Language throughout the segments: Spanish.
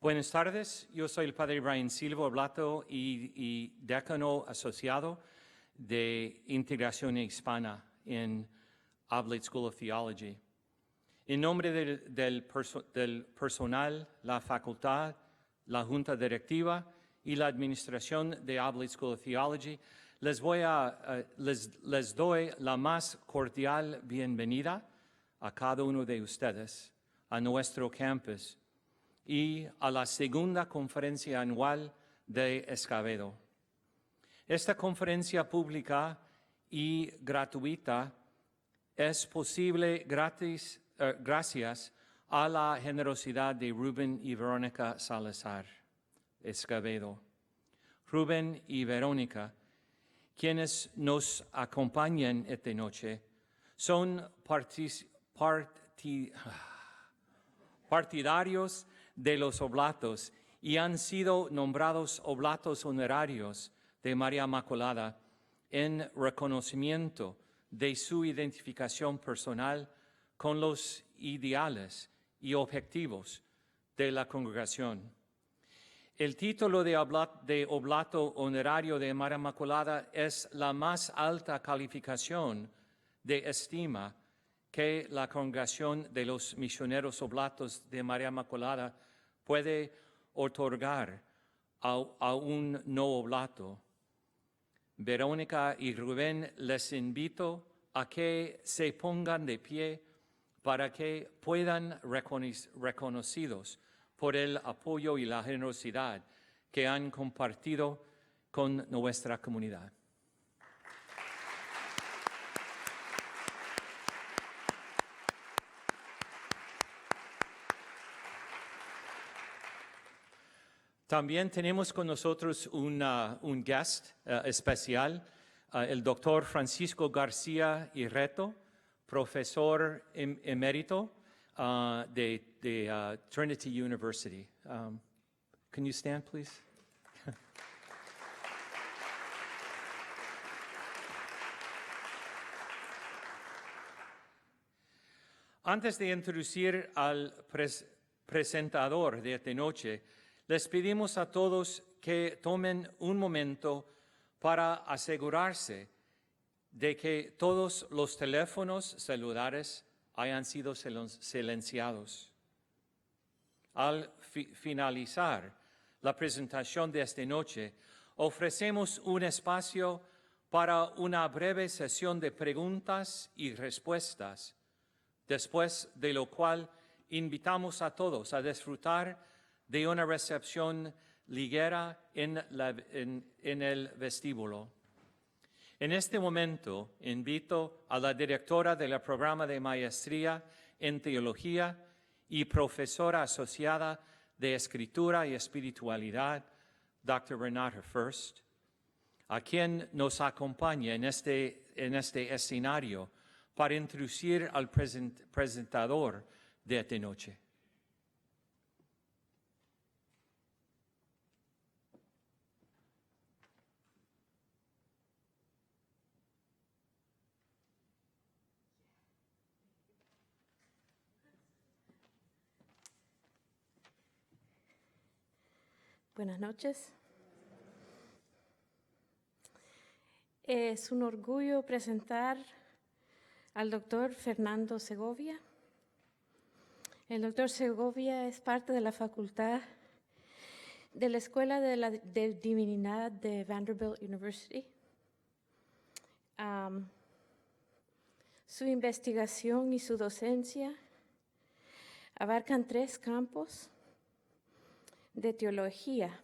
Buenas tardes, yo soy el Padre Brian Silva Oblato y decano asociado de Integración Hispana en Oblate School of Theology. En nombre del personal, la facultad, la junta directiva y la administración de Oblate School of Theology, les doy la más cordial bienvenida a cada uno de ustedes a nuestro campus y a la segunda conferencia anual de Escobedo. Esta conferencia pública y gratuita es posible gracias a la generosidad de Rubén y Verónica Salazar Escobedo. Rubén y Verónica, quienes nos acompañan esta noche, son partidarios de los oblatos y han sido nombrados oblatos honorarios de María Inmaculada en reconocimiento de su identificación personal con los ideales y objetivos de la congregación. El título de oblato honorario de María Inmaculada es la más alta calificación de estima que la congregación de los misioneros oblatos de María Inmaculada puede otorgar a un no oblato. Verónica y Rubén, les invito a que se pongan de pie para que puedan reconocidos por el apoyo y la generosidad que han compartido con nuestra comunidad. También tenemos con nosotros un guest especial, el doctor Francisco García Irreto, profesor emérito de Trinity University. Can you stand, please? Antes de introducir al presentador de esta noche, les pedimos a todos que tomen un momento para asegurarse de que todos los teléfonos celulares hayan sido silenciados. Al finalizar la presentación de esta noche, ofrecemos un espacio para una breve sesión de preguntas y respuestas, después de lo cual invitamos a todos a disfrutar de una recepción ligera en el vestíbulo. En este momento, invito a la directora del programa de maestría en teología y profesora asociada de escritura y espiritualidad, Dr. Renata Furst, a quien nos acompaña en este escenario para introducir al presentador de esta noche. Buenas noches. Es un orgullo presentar al doctor Fernando Segovia. El doctor Segovia es parte de la facultad de la Escuela de Divinidad de Vanderbilt University. Su investigación y su docencia abarcan 3 campos de teología.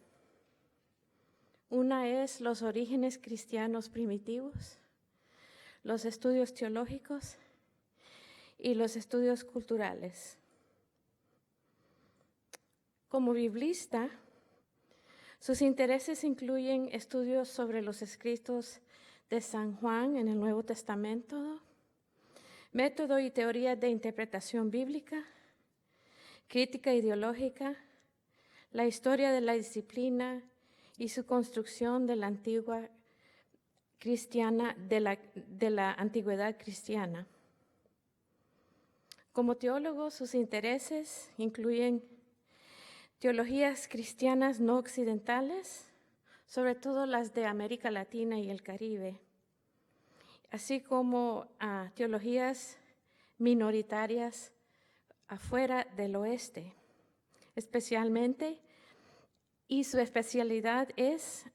Una es los orígenes cristianos primitivos, los estudios teológicos y los estudios culturales. Como biblista, sus intereses incluyen estudios sobre los escritos de San Juan en el Nuevo Testamento, método y teoría de interpretación bíblica, crítica ideológica, la historia de la disciplina y su construcción de la antigua cristiana, de la antigüedad cristiana. Como teólogo, sus intereses incluyen teologías cristianas no occidentales, sobre todo las de América Latina y el Caribe, así como teologías minoritarias afuera del oeste, especialmente, y su especialidad es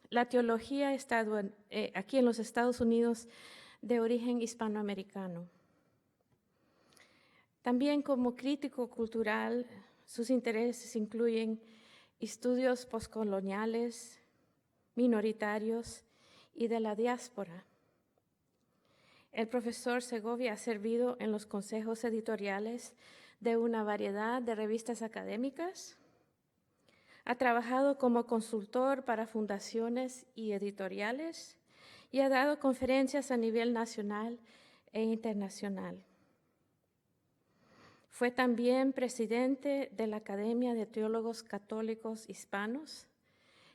la teología aquí en los Estados Unidos de origen hispanoamericano. También como crítico cultural, sus intereses incluyen estudios postcoloniales, minoritarios y de la diáspora. El profesor Segovia ha servido en los consejos editoriales de una variedad de revistas académicas. Ha trabajado como consultor para fundaciones y editoriales y ha dado conferencias a nivel nacional e internacional. Fue también presidente de la Academia de Teólogos Católicos Hispanos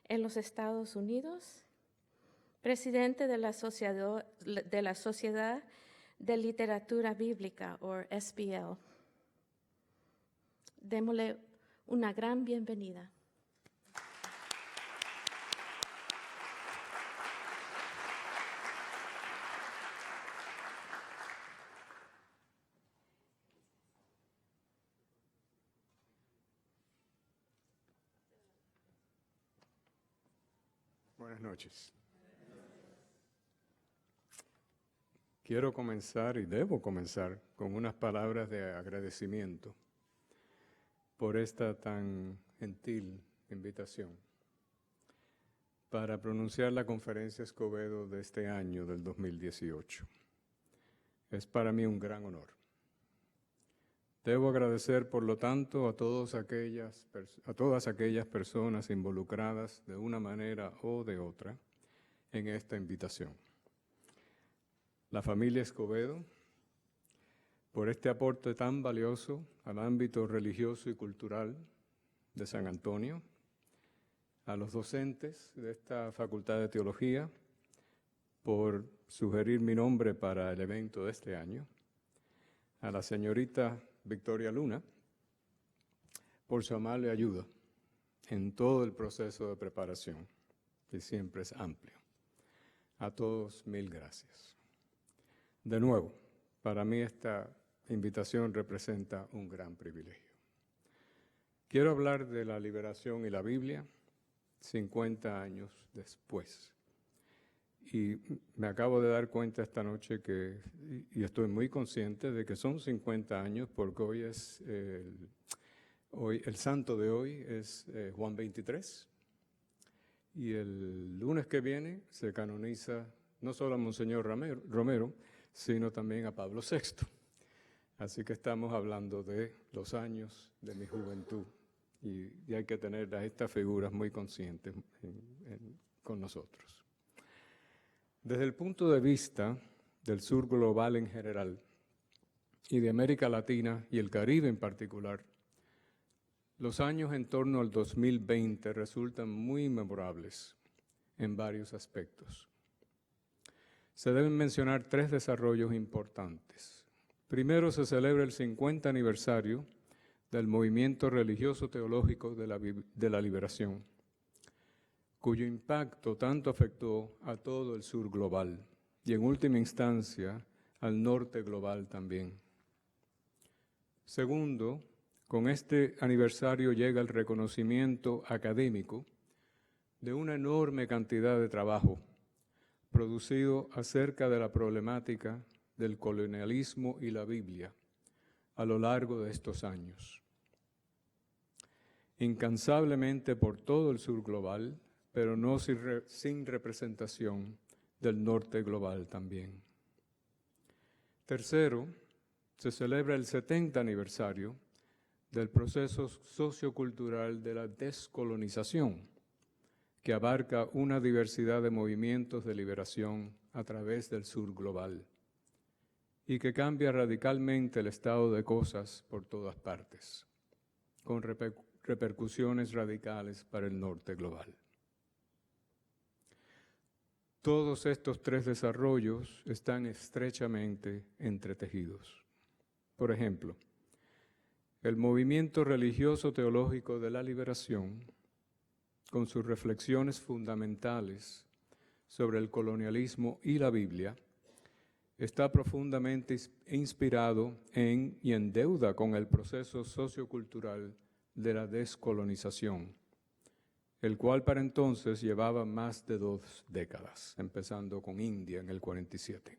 en los Estados Unidos, presidente de la Sociedad de Literatura Bíblica, o SBL. Démosle una gran bienvenida. Buenas noches. Quiero comenzar, y debo comenzar, con unas palabras de agradecimiento por esta tan gentil invitación para pronunciar la conferencia Escobedo de este año, del 2018. Es para mí un gran honor. Debo agradecer, por lo tanto, a todas aquellas personas involucradas de una manera o de otra en esta invitación. La familia Escobedo, por este aporte tan valioso al ámbito religioso y cultural de San Antonio, a los docentes de esta Facultad de Teología, por sugerir mi nombre para el evento de este año, a la señorita Victoria Luna, por su amable ayuda en todo el proceso de preparación, que siempre es amplio. A todos, mil gracias. De nuevo, para mí esta invitación representa un gran privilegio. Quiero hablar de la liberación y la Biblia 50 años después. Y me acabo de dar cuenta esta noche y estoy muy consciente de que son 50 años porque hoy el santo de hoy es Juan 23. Y el lunes que viene se canoniza no solo a Monseñor Romero, sino también a Pablo VI. Así que estamos hablando de los años de mi juventud y hay que tener a estas figuras muy conscientes con nosotros. Desde el punto de vista del sur global en general y de América Latina y el Caribe en particular, los años en torno al 2020 resultan muy memorables en varios aspectos. Se deben mencionar 3 desarrollos importantes. Primero, se celebra el 50 aniversario del movimiento religioso teológico de la liberación, cuyo impacto tanto afectó a todo el sur global y en última instancia al norte global también. Segundo, con este aniversario llega el reconocimiento académico de una enorme cantidad de trabajo producido acerca de la problemática del colonialismo y la Biblia a lo largo de estos años. Incansablemente por todo el sur global, pero no sin representación del norte global también. Tercero, se celebra el 70 aniversario del proceso sociocultural de la descolonización, que abarca una diversidad de movimientos de liberación a través del sur global y que cambia radicalmente el estado de cosas por todas partes, con repercusiones radicales para el norte global. Todos estos 3 desarrollos están estrechamente entretejidos. Por ejemplo, el movimiento religioso teológico de la liberación, con sus reflexiones fundamentales sobre el colonialismo y la Biblia, está profundamente inspirado en y en deuda con el proceso sociocultural de la descolonización, el cual para entonces llevaba más de 2 décadas, empezando con India en el 47.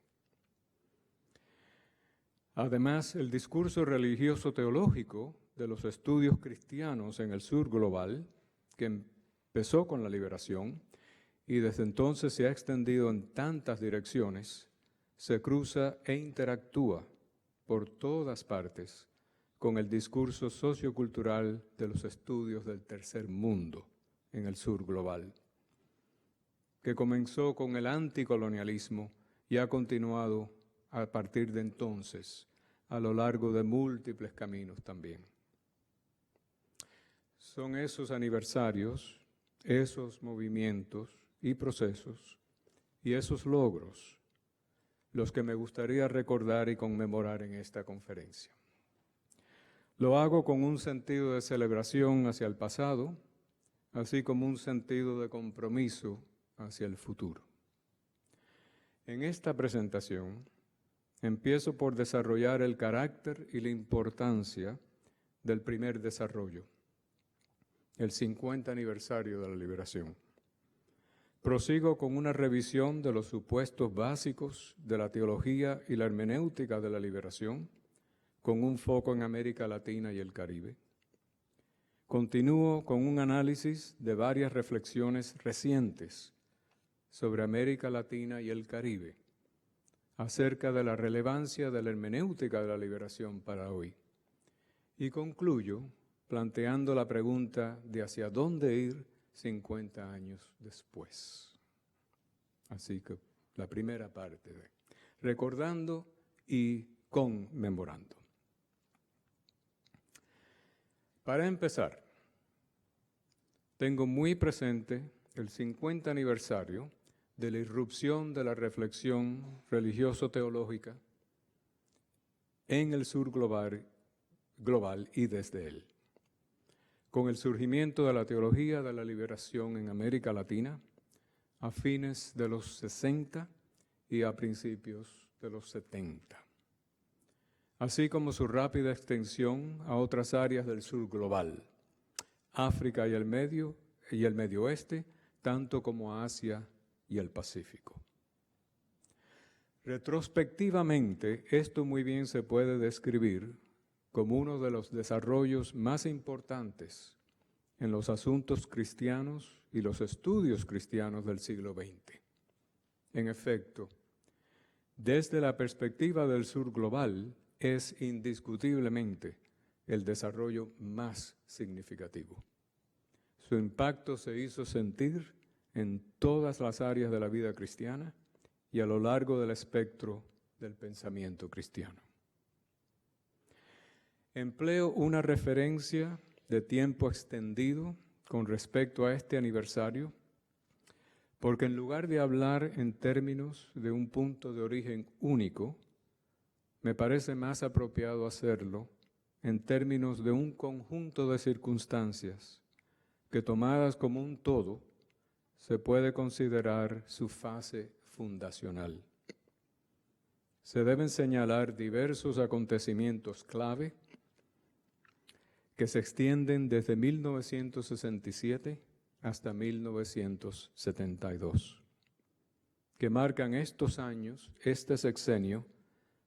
Además, el discurso religioso teológico de los estudios cristianos en el sur global, que empezó con la liberación y desde entonces se ha extendido en tantas direcciones, se cruza e interactúa por todas partes con el discurso sociocultural de los estudios del tercer mundo en el sur global, que comenzó con el anticolonialismo y ha continuado a partir de entonces a lo largo de múltiples caminos también. Son esos aniversarios, esos movimientos y procesos y esos logros los que me gustaría recordar y conmemorar en esta conferencia. Lo hago con un sentido de celebración hacia el pasado, así como un sentido de compromiso hacia el futuro. En esta presentación, empiezo por desarrollar el carácter y la importancia del primer desarrollo, el 50 aniversario de la liberación. Prosigo con una revisión de los supuestos básicos de la teología y la hermenéutica de la liberación, con un foco en América Latina y el Caribe. Continúo con un análisis de varias reflexiones recientes sobre América Latina y el Caribe, acerca de la relevancia de la hermenéutica de la liberación para hoy. Y concluyo planteando la pregunta de hacia dónde ir 50 años después. Así que la primera parte de recordando y conmemorando. Para empezar, tengo muy presente el 50 aniversario de la irrupción de la reflexión religioso-teológica en el sur global y desde él, con el surgimiento de la teología de la liberación en América Latina a fines de los 60 y a principios de los 70, así como su rápida extensión a otras áreas del sur global, África y el Medio Oeste, tanto como a Asia y el Pacífico. Retrospectivamente, esto muy bien se puede describir como uno de los desarrollos más importantes en los asuntos cristianos y los estudios cristianos del siglo XX. En efecto, desde la perspectiva del sur global, es indiscutiblemente el desarrollo más significativo. Su impacto se hizo sentir en todas las áreas de la vida cristiana y a lo largo del espectro del pensamiento cristiano. Empleo una referencia de tiempo extendido con respecto a este aniversario, porque en lugar de hablar en términos de un punto de origen único, me parece más apropiado hacerlo en términos de un conjunto de circunstancias que, tomadas como un todo, se puede considerar su fase fundacional. Se deben señalar diversos acontecimientos clave que se extienden desde 1967 hasta 1972, que marcan estos años, este sexenio,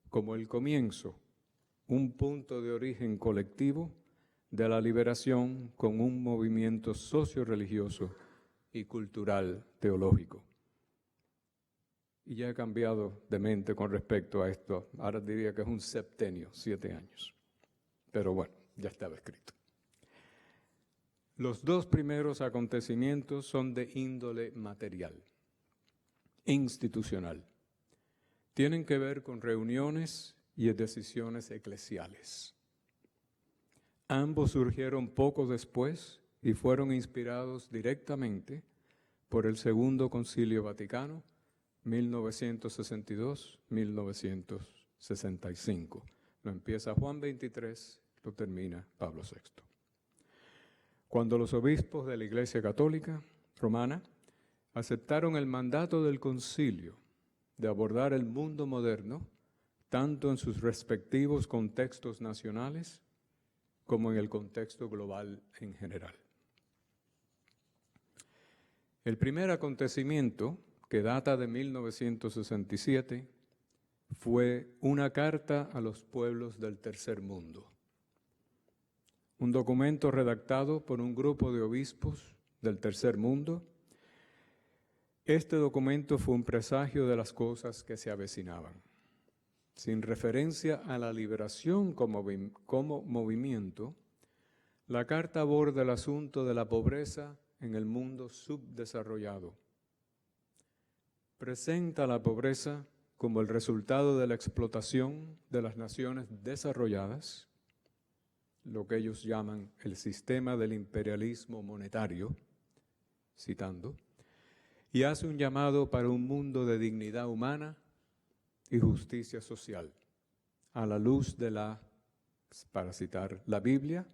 como el comienzo, un punto de origen colectivo de la liberación con un movimiento socio-religioso y cultural teológico. Y ya he cambiado de mente con respecto a esto. Ahora diría que es un septenio, 7 años. Pero bueno, ya estaba escrito. Los 2 primeros acontecimientos son de índole material, institucional. Tienen que ver con reuniones y decisiones eclesiales. Ambos surgieron poco después y fueron inspirados directamente por el Segundo Concilio Vaticano, 1962-1965. Lo empieza Juan 23 lo termina Pablo VI. Cuando los obispos de la Iglesia Católica Romana aceptaron el mandato del concilio de abordar el mundo moderno, tanto en sus respectivos contextos nacionales como en el contexto global en general. El primer acontecimiento, que data de 1967, fue una carta a los pueblos del tercer mundo. Un documento redactado por un grupo de obispos del tercer mundo. Este documento fue un presagio de las cosas que se avecinaban. Sin referencia a la liberación como movimiento, la carta aborda el asunto de la pobreza en el mundo subdesarrollado. Presenta la pobreza como el resultado de la explotación de las naciones desarrolladas, lo que ellos llaman el sistema del imperialismo monetario, citando, y hace un llamado para un mundo de dignidad humana y justicia social, a la luz de para citar, la Biblia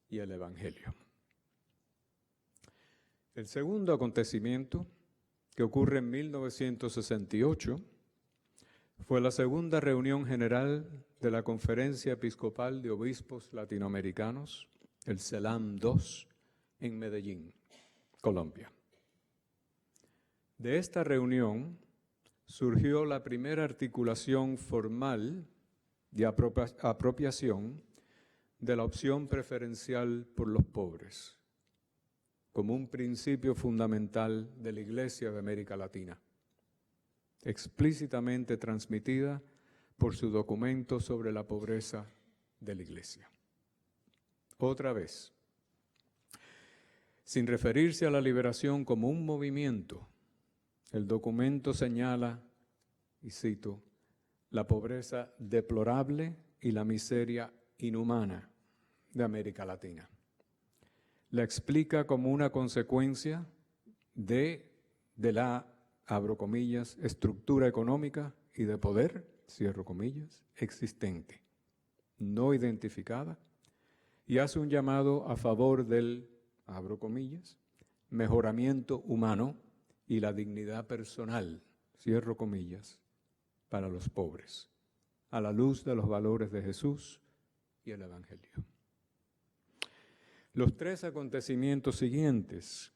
y el Evangelio. El segundo acontecimiento, que ocurre en 1968, fue la segunda reunión general de la Conferencia Episcopal de Obispos Latinoamericanos, el CELAM II, en Medellín, Colombia. De esta reunión surgió la primera articulación formal de apropiación de la opción preferencial por los pobres, como un principio fundamental de la Iglesia de América Latina, explícitamente transmitida por su documento sobre la pobreza de la Iglesia. Otra vez, sin referirse a la liberación como un movimiento, el documento señala, y cito, la pobreza deplorable y la miseria inhumana de América Latina. La explica como una consecuencia de la, abro comillas, estructura económica y de poder, cierro comillas, existente, no identificada, y hace un llamado a favor del, abro comillas, mejoramiento humano y la dignidad personal, cierro comillas, para los pobres, a la luz de los valores de Jesús y el Evangelio. Los tres acontecimientos siguientes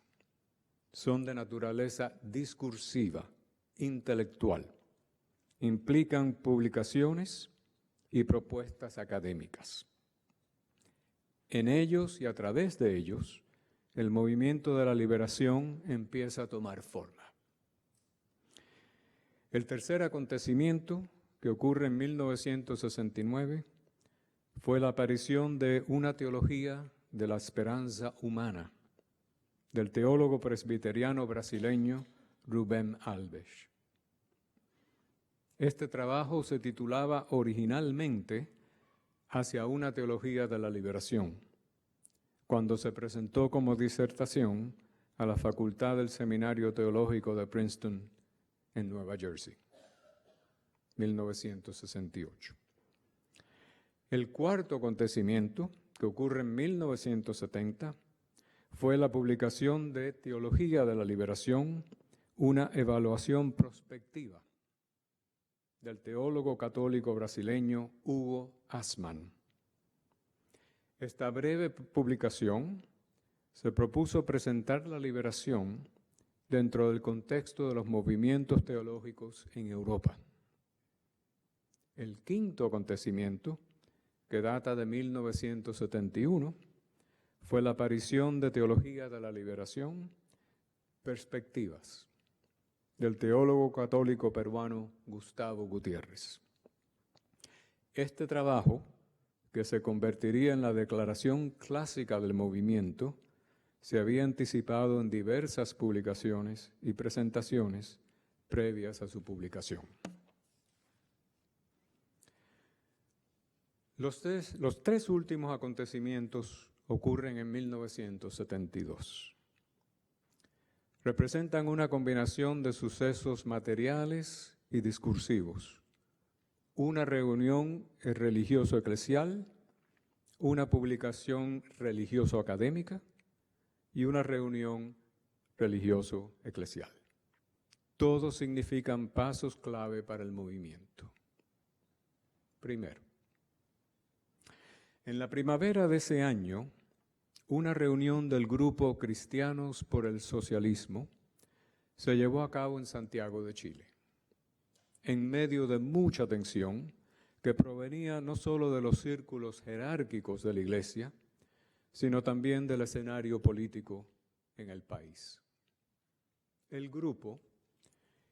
son de naturaleza discursiva, intelectual. Implican publicaciones y propuestas académicas. En ellos y a través de ellos, el movimiento de la liberación empieza a tomar forma. El tercer acontecimiento, que ocurre en 1969, fue la aparición de una teología de la esperanza humana, del teólogo presbiteriano brasileño Rubem Alves. Este trabajo se titulaba originalmente Hacia una teología de la liberación, cuando se presentó como disertación a la Facultad del Seminario Teológico de Princeton en Nueva Jersey, 1968. El cuarto acontecimiento, que ocurre en 1970, fue la publicación de Teología de la Liberación, una evaluación prospectiva del teólogo católico brasileño Hugo Assmann. Esta breve publicación se propuso presentar la liberación dentro del contexto de los movimientos teológicos en Europa. El quinto acontecimiento, que data de 1971, fue la aparición de Teología de la Liberación, Perspectivas, del teólogo católico peruano Gustavo Gutiérrez. Este trabajo, que se convertiría en la declaración clásica del movimiento, se había anticipado en diversas publicaciones y presentaciones previas a su publicación. Los tres últimos acontecimientos ocurren en 1972. Representan una combinación de sucesos materiales y discursivos, una reunión religioso-eclesial, una publicación religioso-académica y una reunión religioso-eclesial. Todos significan pasos clave para el movimiento. Primero, en la primavera de ese año, una reunión del grupo Cristianos por el Socialismo se llevó a cabo en Santiago de Chile, en medio de mucha tensión que provenía no solo de los círculos jerárquicos de la Iglesia, sino también del escenario político en el país. El grupo,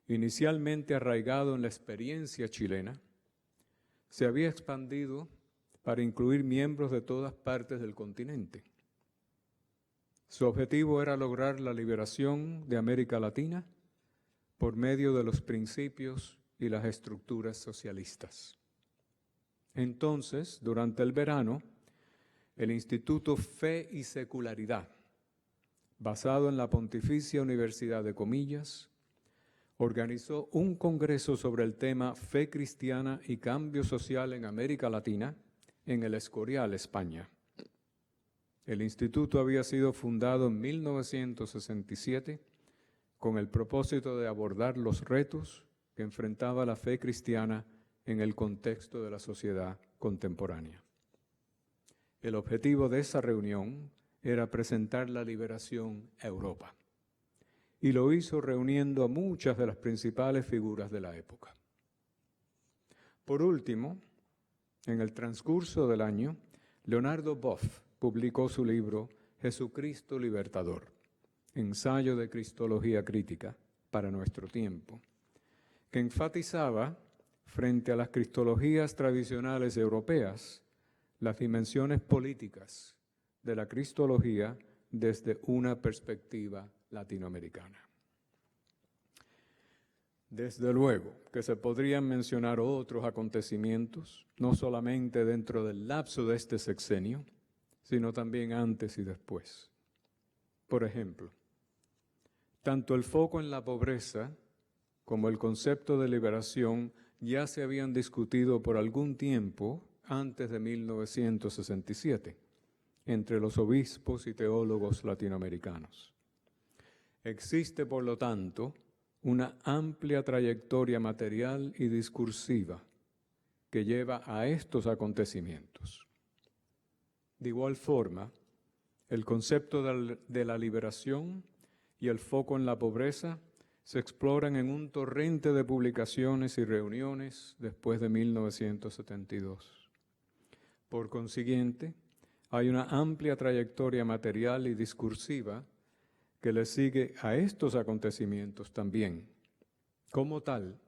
inicialmente arraigado en la experiencia chilena, se había expandido para incluir miembros de todas partes del continente. Su objetivo era lograr la liberación de América Latina por medio de los principios y las estructuras socialistas. Entonces, durante el verano, el Instituto Fe y Secularidad, basado en la Pontificia Universidad de Comillas, organizó un congreso sobre el tema Fe cristiana y cambio social en América Latina en El Escorial, España. El instituto había sido fundado en 1967 con el propósito de abordar los retos que enfrentaba la fe cristiana en el contexto de la sociedad contemporánea. El objetivo de esa reunión era presentar la liberación a Europa, y lo hizo reuniendo a muchas de las principales figuras de la época. Por último, en el transcurso del año, Leonardo Boff publicó su libro Jesucristo Libertador, ensayo de cristología crítica para nuestro tiempo, que enfatizaba, frente a las cristologías tradicionales europeas, las dimensiones políticas de la cristología desde una perspectiva latinoamericana. Desde luego que se podrían mencionar otros acontecimientos, no solamente dentro del lapso de este sexenio, sino también antes y después. Por ejemplo, tanto el foco en la pobreza como el concepto de liberación ya se habían discutido por algún tiempo antes de 1967 entre los obispos y teólogos latinoamericanos. Existe, por lo tanto, una amplia trayectoria material y discursiva que lleva a estos acontecimientos. De igual forma, el concepto de la liberación y el foco en la pobreza se exploran en un torrente de publicaciones y reuniones después de 1972. Por consiguiente, hay una amplia trayectoria material y discursiva que le sigue a estos acontecimientos también. Como tal,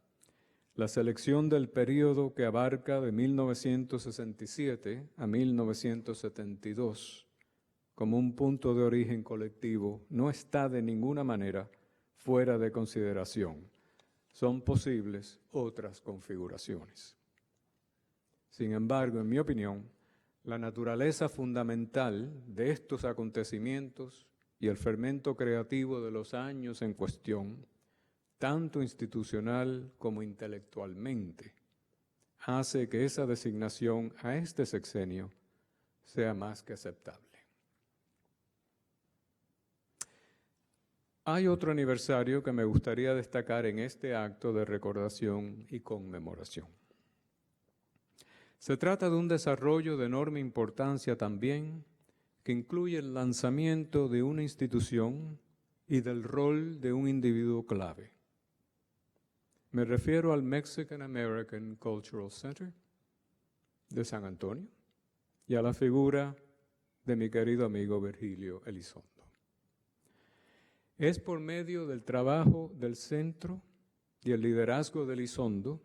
la selección del período que abarca de 1967 a 1972 como un punto de origen colectivo no está de ninguna manera fuera de consideración. Son posibles otras configuraciones. Sin embargo, en mi opinión, la naturaleza fundamental de estos acontecimientos y el fermento creativo de los años en cuestión, tanto institucional como intelectualmente, hace que esa designación a este sexenio sea más que aceptable. Hay otro aniversario que me gustaría destacar en este acto de recordación y conmemoración. Se trata de un desarrollo de enorme importancia también, que incluye el lanzamiento de una institución y del rol de un individuo clave. Me refiero al Mexican American Cultural Center de San Antonio y a la figura de mi querido amigo Virgilio Elizondo. Es por medio del trabajo del centro y el liderazgo de Elizondo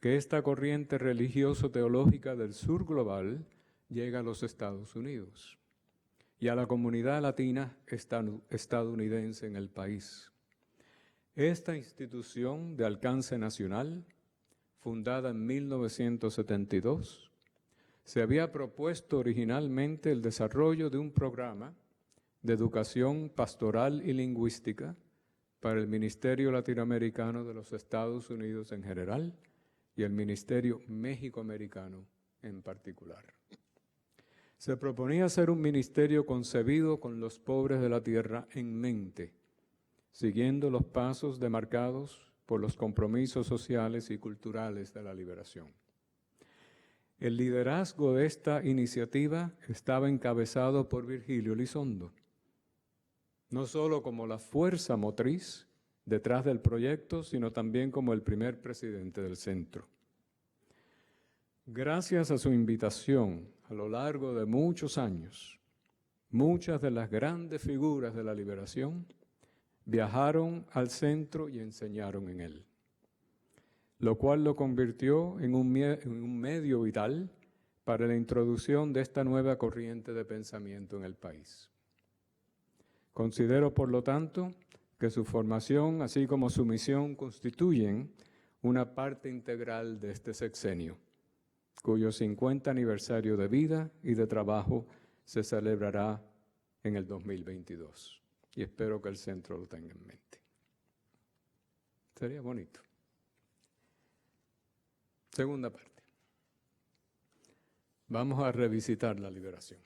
que esta corriente religioso-teológica del sur global llega a los Estados Unidos y a la comunidad latina estadounidense en el país. Esta institución de alcance nacional, fundada en 1972, se había propuesto originalmente el desarrollo de un programa de educación pastoral y lingüística para el Ministerio Latinoamericano de los Estados Unidos en general y el Ministerio México-Americano en particular. Se proponía hacer un ministerio concebido con los pobres de la tierra en mente, siguiendo los pasos demarcados por los compromisos sociales y culturales de la liberación. El liderazgo de esta iniciativa estaba encabezado por Virgilio Elizondo, no solo como la fuerza motriz detrás del proyecto, sino también como el primer presidente del centro. Gracias a su invitación, a lo largo de muchos años, muchas de las grandes figuras de la liberación viajaron al centro y enseñaron en él, lo cual lo convirtió en un medio vital para la introducción de esta nueva corriente de pensamiento en el país. Considero, por lo tanto, que su formación, así como su misión, constituyen una parte integral de este sexenio, cuyo 50 aniversario de vida y de trabajo se celebrará en el 2022. Y espero que el centro lo tenga en mente. Sería bonito. Segunda parte. Vamos a revisitar la liberación.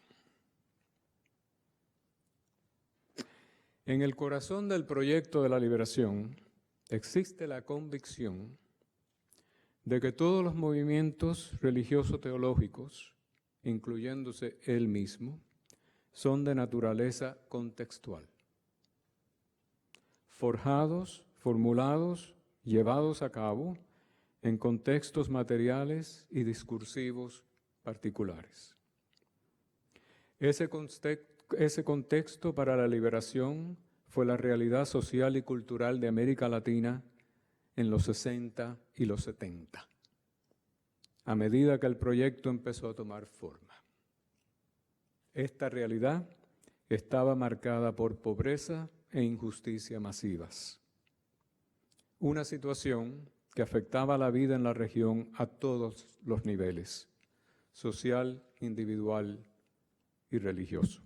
En el corazón del proyecto de la liberación existe la convicción de que todos los movimientos religioso-teológicos, incluyéndose él mismo, son de naturaleza contextual. Forjados, formulados, llevados a cabo en contextos materiales y discursivos particulares. Ese contexto para la liberación fue la realidad social y cultural de América Latina en los 60 y los 70, a medida que el proyecto empezó a tomar forma. Esta realidad estaba marcada por pobreza e injusticia masivas, una situación que afectaba la vida en la región a todos los niveles, social, individual y religioso.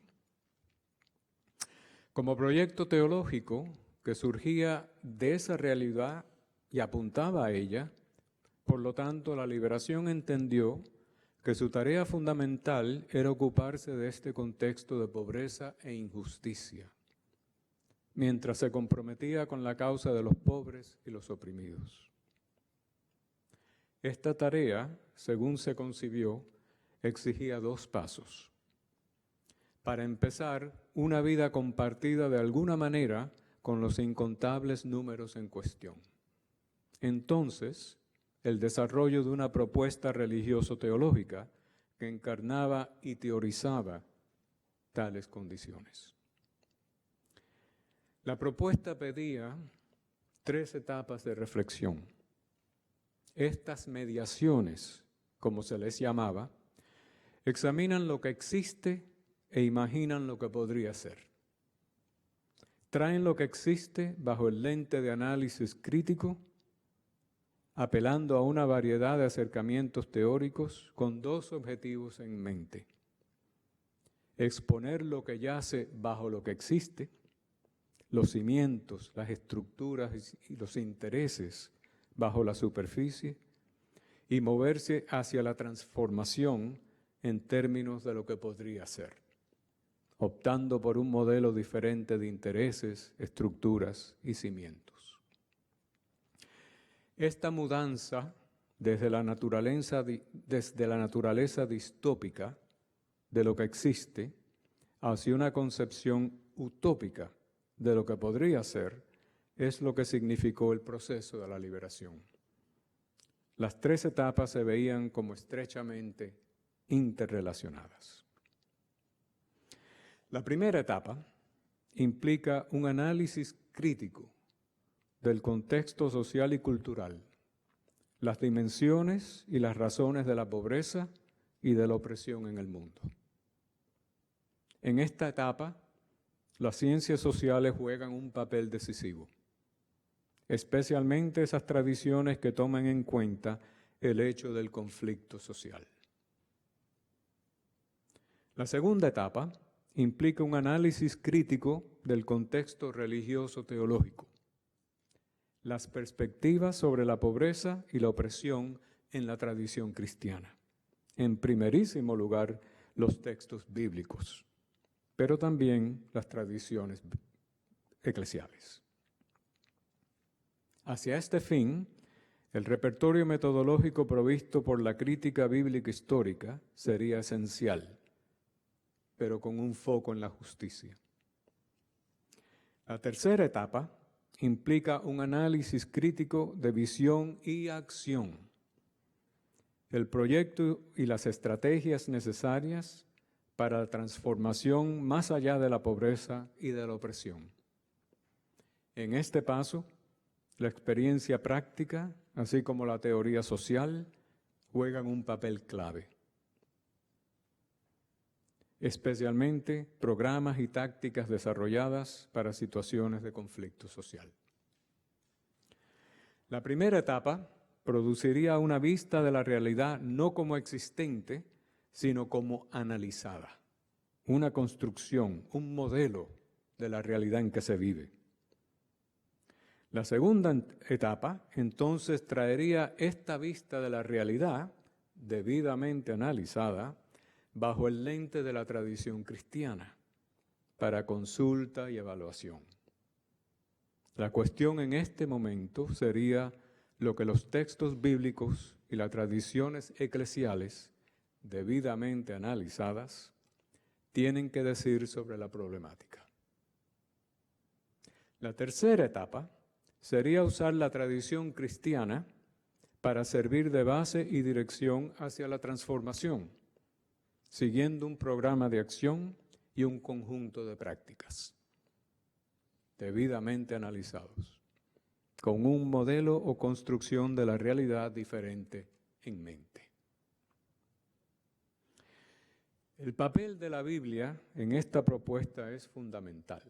Como proyecto teológico que surgía de esa realidad y apuntaba a ella, por lo tanto, la liberación entendió que su tarea fundamental era ocuparse de este contexto de pobreza e injusticia, mientras se comprometía con la causa de los pobres y los oprimidos. Esta tarea, según se concibió, exigía dos pasos. Para empezar, una vida compartida de alguna manera con los incontables números en cuestión. Entonces, el desarrollo de una propuesta religioso-teológica que encarnaba y teorizaba tales condiciones. La propuesta pedía 3 etapas de reflexión. Estas mediaciones, como se les llamaba, examinan lo que existe e imaginan lo que podría ser. Traen lo que existe bajo el lente de análisis crítico, apelando a una variedad de acercamientos teóricos con 2 objetivos en mente. Exponer lo que yace bajo lo que existe, los cimientos, las estructuras y los intereses bajo la superficie, y moverse hacia la transformación en términos de lo que podría ser, optando por un modelo diferente de intereses, estructuras y cimientos. Esta mudanza desde la naturaleza distópica de lo que existe hacia una concepción utópica de lo que podría ser es lo que significó el proceso de la liberación. Las 3 etapas se veían como estrechamente interrelacionadas. La primera etapa implica un análisis crítico del contexto social y cultural, las dimensiones y las razones de la pobreza y de la opresión en el mundo. En esta etapa, las ciencias sociales juegan un papel decisivo, especialmente esas tradiciones que toman en cuenta el hecho del conflicto social. La segunda etapa implica un análisis crítico del contexto religioso-teológico, las perspectivas sobre la pobreza y la opresión en la tradición cristiana. En primerísimo lugar, los textos bíblicos, pero también las tradiciones eclesiales. Hacia este fin, el repertorio metodológico provisto por la crítica bíblica histórica sería esencial, pero con un foco en la justicia. La tercera etapa implica un análisis crítico de visión y acción, el proyecto y las estrategias necesarias para la transformación más allá de la pobreza y de la opresión. En este paso, la experiencia práctica, así como la teoría social, juegan un papel clave. Especialmente programas y tácticas desarrolladas para situaciones de conflicto social. La primera etapa produciría una vista de la realidad no como existente, sino como analizada, una construcción, un modelo de la realidad en que se vive. La segunda etapa, entonces, traería esta vista de la realidad, debidamente analizada, bajo el lente de la tradición cristiana, para consulta y evaluación. La cuestión en este momento sería lo que los textos bíblicos y las tradiciones eclesiales, debidamente analizadas, tienen que decir sobre la problemática. La tercera etapa sería usar la tradición cristiana para servir de base y dirección hacia la transformación, siguiendo un programa de acción y un conjunto de prácticas, debidamente analizados, con un modelo o construcción de la realidad diferente en mente. El papel de la Biblia en esta propuesta es fundamental.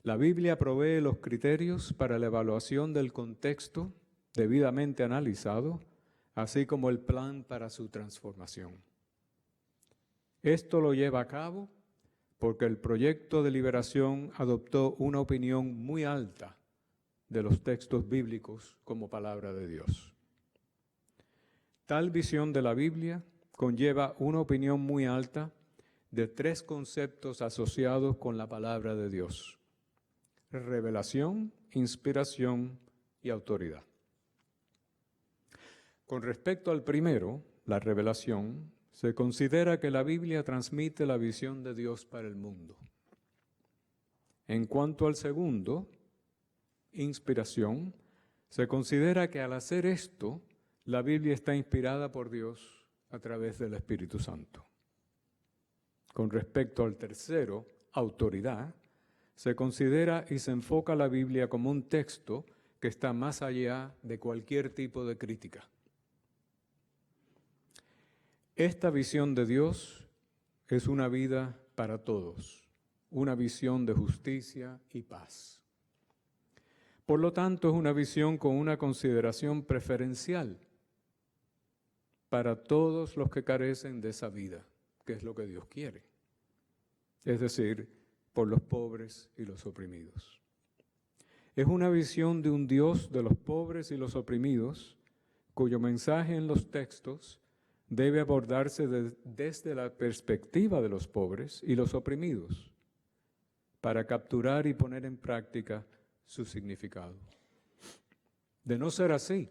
La Biblia provee los criterios para la evaluación del contexto debidamente analizado, así como el plan para su transformación. Esto lo lleva a cabo porque el proyecto de liberación adoptó una opinión muy alta de los textos bíblicos como palabra de Dios. Tal visión de la Biblia conlleva una opinión muy alta de tres conceptos asociados con la palabra de Dios: revelación, inspiración y autoridad. Con respecto al primero, la revelación, se considera que la Biblia transmite la visión de Dios para el mundo. En cuanto al segundo, inspiración, se considera que al hacer esto, la Biblia está inspirada por Dios a través del Espíritu Santo. Con respecto al tercero, autoridad, se considera y se enfoca la Biblia como un texto que está más allá de cualquier tipo de crítica. Esta visión de Dios es una vida para todos, una visión de justicia y paz. Por lo tanto, es una visión con una consideración preferencial para todos los que carecen de esa vida, que es lo que Dios quiere. Es decir, por los pobres y los oprimidos. Es una visión de un Dios de los pobres y los oprimidos, cuyo mensaje en los textos debe abordarse desde la perspectiva de los pobres y los oprimidos, para capturar y poner en práctica su significado. De no ser así,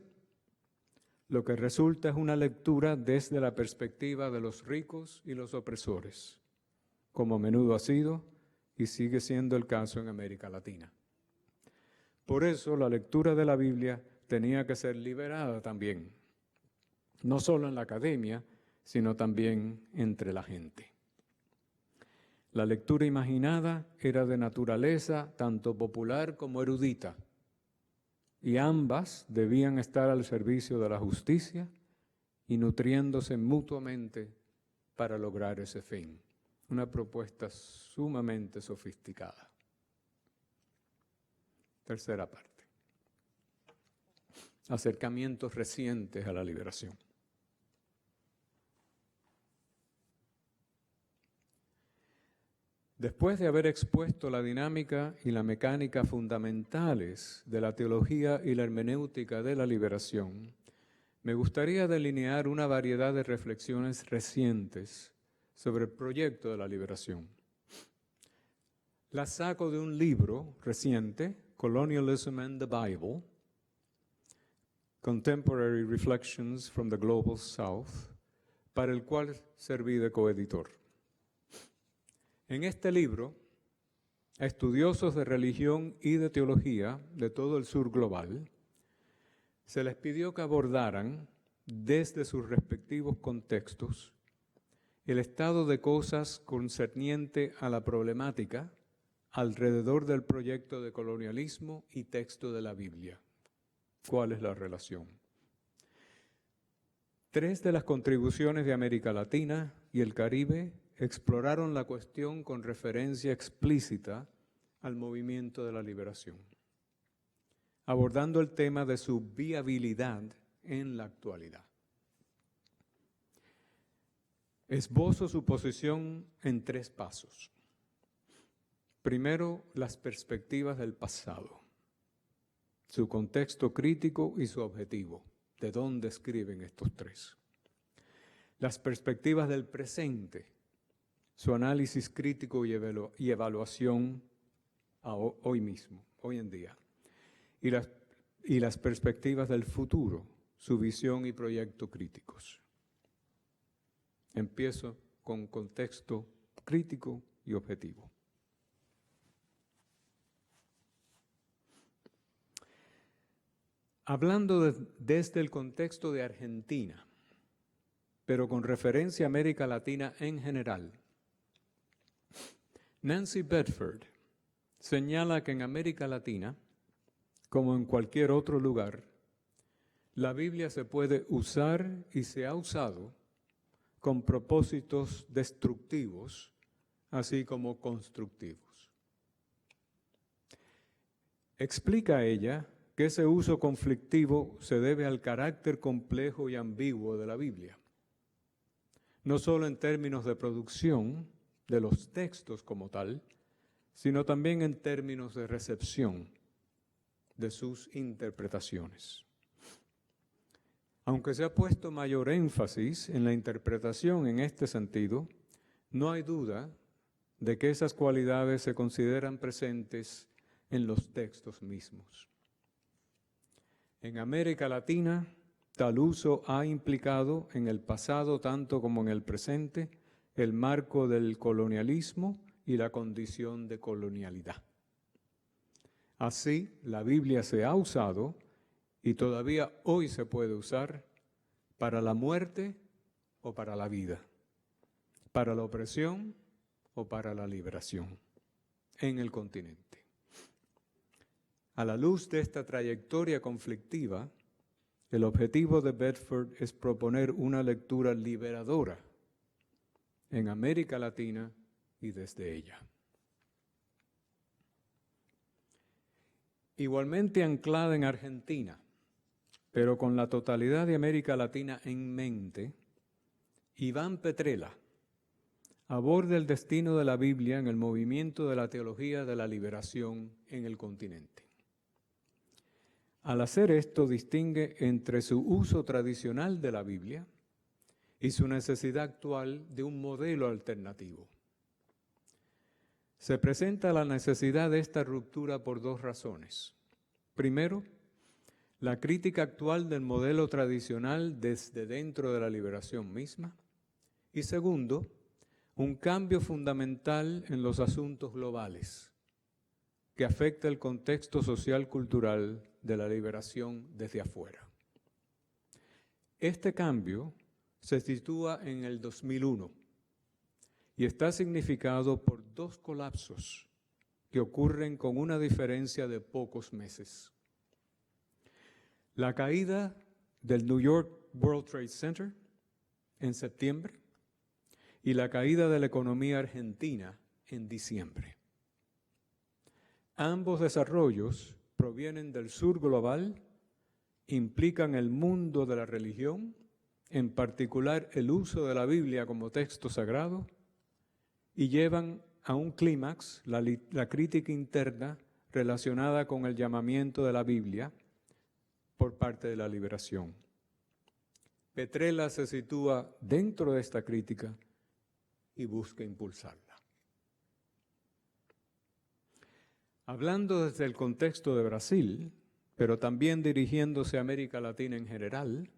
lo que resulta es una lectura desde la perspectiva de los ricos y los opresores, como a menudo ha sido y sigue siendo el caso en América Latina. Por eso la lectura de la Biblia tenía que ser liberada también, no solo en la academia, sino también entre la gente. La lectura imaginada era de naturaleza tanto popular como erudita, y ambas debían estar al servicio de la justicia y nutriéndose mutuamente para lograr ese fin. Una propuesta sumamente sofisticada. Tercera parte. Acercamientos recientes a la liberación. Después de haber expuesto la dinámica y la mecánica fundamentales de la teología y la hermenéutica de la liberación, me gustaría delinear una variedad de reflexiones recientes sobre el proyecto de la liberación. Las saco de un libro reciente, Colonialism and the Bible, Contemporary Reflections from the Global South, para el cual serví de coeditor. En este libro, a estudiosos de religión y de teología de todo el sur global, se les pidió que abordaran, desde sus respectivos contextos, el estado de cosas concerniente a la problemática alrededor del proyecto de colonialismo y texto de la Biblia. ¿Cuál es la relación? 3 de las contribuciones de América Latina y el Caribe exploraron la cuestión con referencia explícita al movimiento de la liberación, abordando el tema de su viabilidad en la actualidad. Esbozo su posición en 3 pasos. Primero, las perspectivas del pasado, su contexto crítico y su objetivo, de dónde escriben estos 3. Las perspectivas del presente, su análisis crítico y evaluación hoy mismo, hoy en día. Y las perspectivas del futuro, su visión y proyecto críticos. Empiezo con contexto crítico y objetivo. Hablando desde el contexto de Argentina, pero con referencia a América Latina en general, Nancy Bedford señala que en América Latina, como en cualquier otro lugar, la Biblia se puede usar y se ha usado con propósitos destructivos, así como constructivos. Explica ella que ese uso conflictivo se debe al carácter complejo y ambiguo de la Biblia, no solo en términos de producción de los textos como tal, sino también en términos de recepción de sus interpretaciones. Aunque se ha puesto mayor énfasis en la interpretación en este sentido, no hay duda de que esas cualidades se consideran presentes en los textos mismos. En América Latina, tal uso ha implicado en el pasado tanto como en el presente el marco del colonialismo y la condición de colonialidad. Así, la Biblia se ha usado y todavía hoy se puede usar para la muerte o para la vida, para la opresión o para la liberación en el continente. A la luz de esta trayectoria conflictiva, el objetivo de Bedford es proponer una lectura liberadora en América Latina y desde ella. Igualmente anclada en Argentina, pero con la totalidad de América Latina en mente, Iván Petrella aborda el destino de la Biblia en el movimiento de la teología de la liberación en el continente. Al hacer esto, distingue entre su uso tradicional de la Biblia y su necesidad actual de un modelo alternativo. Se presenta la necesidad de esta ruptura por 2 razones. Primero, la crítica actual del modelo tradicional desde dentro de la liberación misma. Y segundo, un cambio fundamental en los asuntos globales que afecta el contexto social-cultural de la liberación desde afuera. Este cambio se sitúa en el 2001 y está significado por 2 colapsos que ocurren con una diferencia de pocos meses. La caída del New York World Trade Center en septiembre y la caída de la economía argentina en diciembre. Ambos desarrollos provienen del sur global, implican el mundo de la religión, en particular el uso de la Biblia como texto sagrado, y llevan a un clímax la crítica interna relacionada con el llamamiento de la Biblia por parte de la liberación. Petrella se sitúa dentro de esta crítica y busca impulsarla. Hablando desde el contexto de Brasil, pero también dirigiéndose a América Latina en general,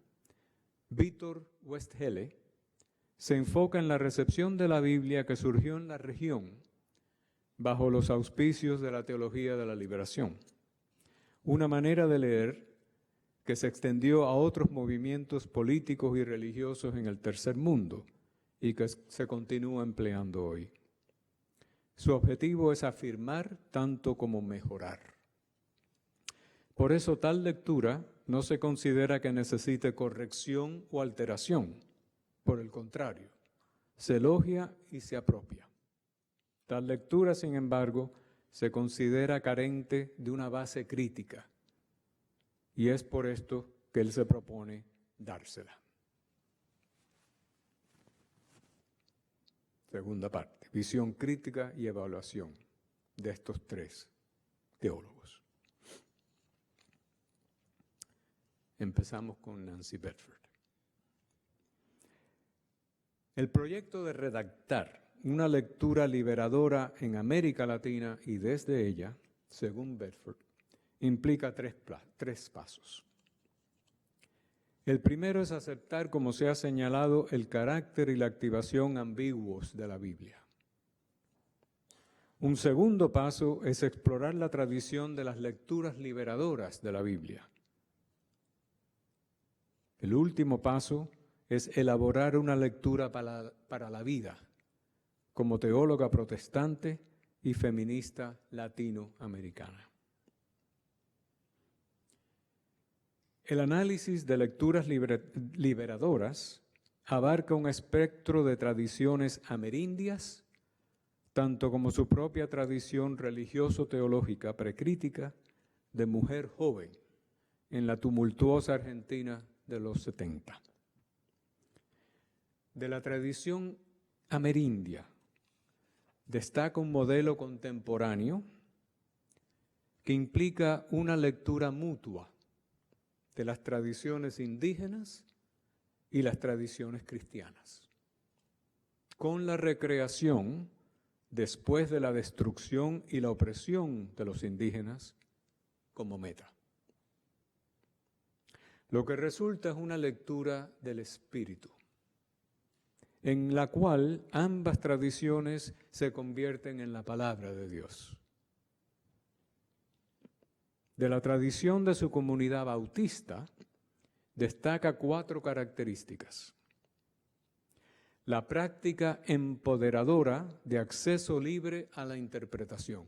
Vítor Westhele se enfoca en la recepción de la Biblia que surgió en la región bajo los auspicios de la teología de la liberación, una manera de leer que se extendió a otros movimientos políticos y religiosos en el tercer mundo y que se continúa empleando hoy. Su objetivo es afirmar tanto como mejorar. Por eso tal lectura no se considera que necesite corrección o alteración. Por el contrario, se elogia y se apropia. Tal lectura, sin embargo, se considera carente de una base crítica y es por esto que él se propone dársela. Segunda parte, visión crítica y evaluación de estos tres teólogos. Empezamos con Nancy Bedford. El proyecto de redactar una lectura liberadora en América Latina y desde ella, según Bedford, implica tres pasos. El primero es aceptar, como se ha señalado, el carácter y la activación ambiguos de la Biblia. Un segundo paso es explorar la tradición de las lecturas liberadoras de la Biblia. El último paso es elaborar una lectura para la vida, como teóloga protestante y feminista latinoamericana. El análisis de lecturas liberadoras abarca un espectro de tradiciones amerindias, tanto como su propia tradición religioso-teológica precrítica de mujer joven en la tumultuosa Argentina de los 70. De la tradición amerindia destaca un modelo contemporáneo que implica una lectura mutua de las tradiciones indígenas y las tradiciones cristianas, con la recreación después de la destrucción y la opresión de los indígenas como meta. Lo que resulta es una lectura del espíritu, en la cual ambas tradiciones se convierten en la palabra de Dios. De la tradición de su comunidad bautista, destaca 4 características. La práctica empoderadora de acceso libre a la interpretación.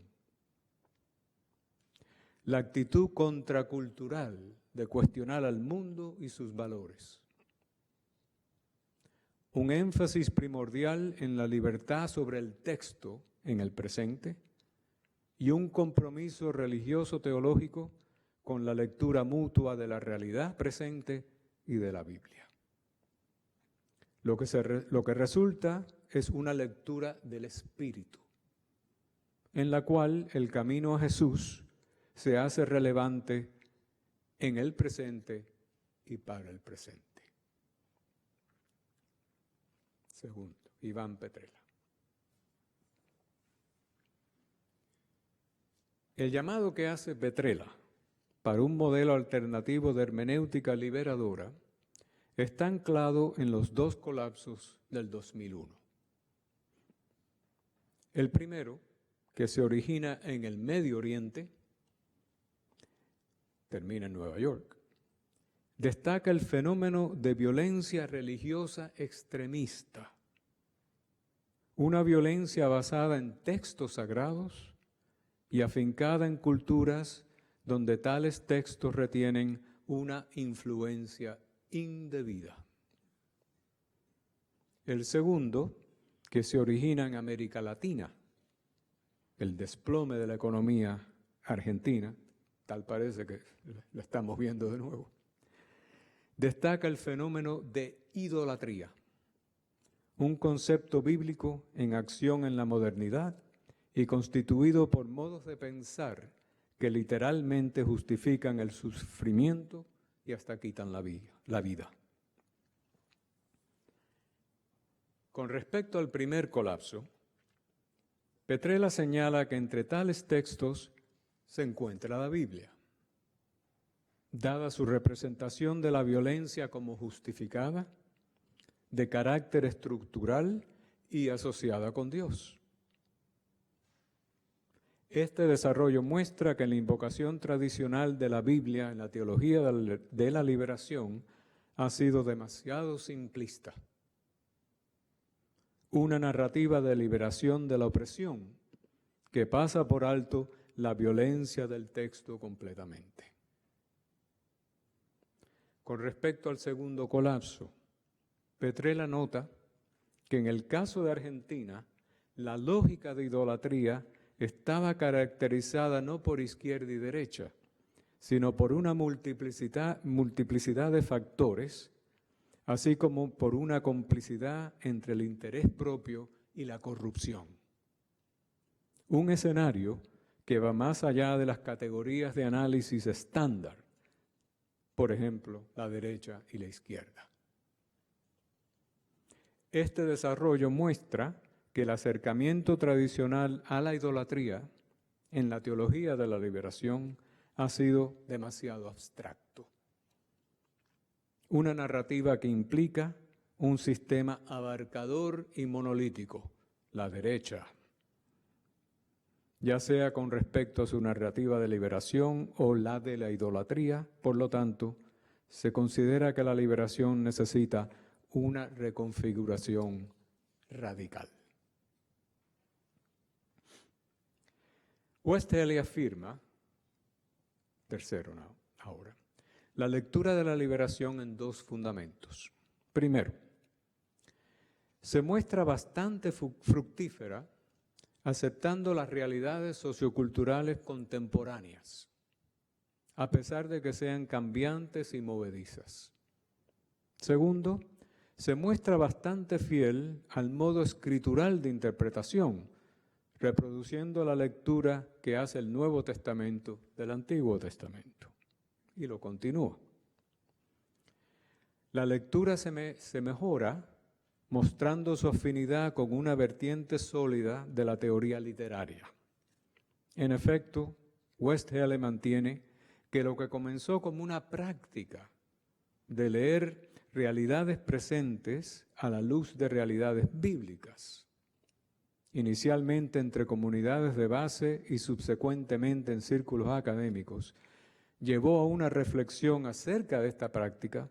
La actitud contracultural de cuestionar al mundo y sus valores. Un énfasis primordial en la libertad sobre el texto en el presente y un compromiso religioso-teológico con la lectura mutua de la realidad presente y de la Biblia. Lo que resulta es una lectura del Espíritu, en la cual el camino a Jesús se hace relevante en el presente y para el presente. Segundo, Iván Petrella. El llamado que hace Petrella para un modelo alternativo de hermenéutica liberadora está anclado en los 2 colapsos del 2001. El primero, que se origina en el Medio Oriente, termina en Nueva York, destaca el fenómeno de violencia religiosa extremista, una violencia basada en textos sagrados y afincada en culturas donde tales textos retienen una influencia indebida. El segundo, que se origina en América Latina, el desplome de la economía argentina, tal parece que lo estamos viendo de nuevo, destaca el fenómeno de idolatría, un concepto bíblico en acción en la modernidad y constituido por modos de pensar que literalmente justifican el sufrimiento y hasta quitan la vida. Con respecto al primer colapso, Petrella señala que entre tales textos se encuentra la Biblia, dada su representación de la violencia como justificada, de carácter estructural y asociada con Dios. Este desarrollo muestra que la invocación tradicional de la Biblia en la teología de la liberación ha sido demasiado simplista. Una narrativa de liberación de la opresión que pasa por alto la violencia del texto completamente. Con respecto al segundo colapso, Petrella nota que en el caso de Argentina, la lógica de idolatría estaba caracterizada no por izquierda y derecha, sino por una multiplicidad de factores, así como por una complicidad entre el interés propio y la corrupción. Un escenario que va más allá de las categorías de análisis estándar, por ejemplo, la derecha y la izquierda. Este desarrollo muestra que el acercamiento tradicional a la idolatría en la teología de la liberación ha sido demasiado abstracto. Una narrativa que implica un sistema abarcador y monolítico, la derecha, ya sea con respecto a su narrativa de liberación o la de la idolatría. Por lo tanto, se considera que la liberación necesita una reconfiguración radical. Westhelli afirma, tercero ahora, la lectura de la liberación en dos fundamentos. Primero, se muestra bastante fructífera aceptando las realidades socioculturales contemporáneas, a pesar de que sean cambiantes y movedizas. Segundo, se muestra bastante fiel al modo escritural de interpretación, reproduciendo la lectura que hace el Nuevo Testamento del Antiguo Testamento. Y lo continúa. La lectura se mejora mostrando su afinidad con una vertiente sólida de la teoría literaria. En efecto, Westhelli mantiene que lo que comenzó como una práctica de leer realidades presentes a la luz de realidades bíblicas, inicialmente entre comunidades de base y subsecuentemente en círculos académicos, llevó a una reflexión acerca de esta práctica,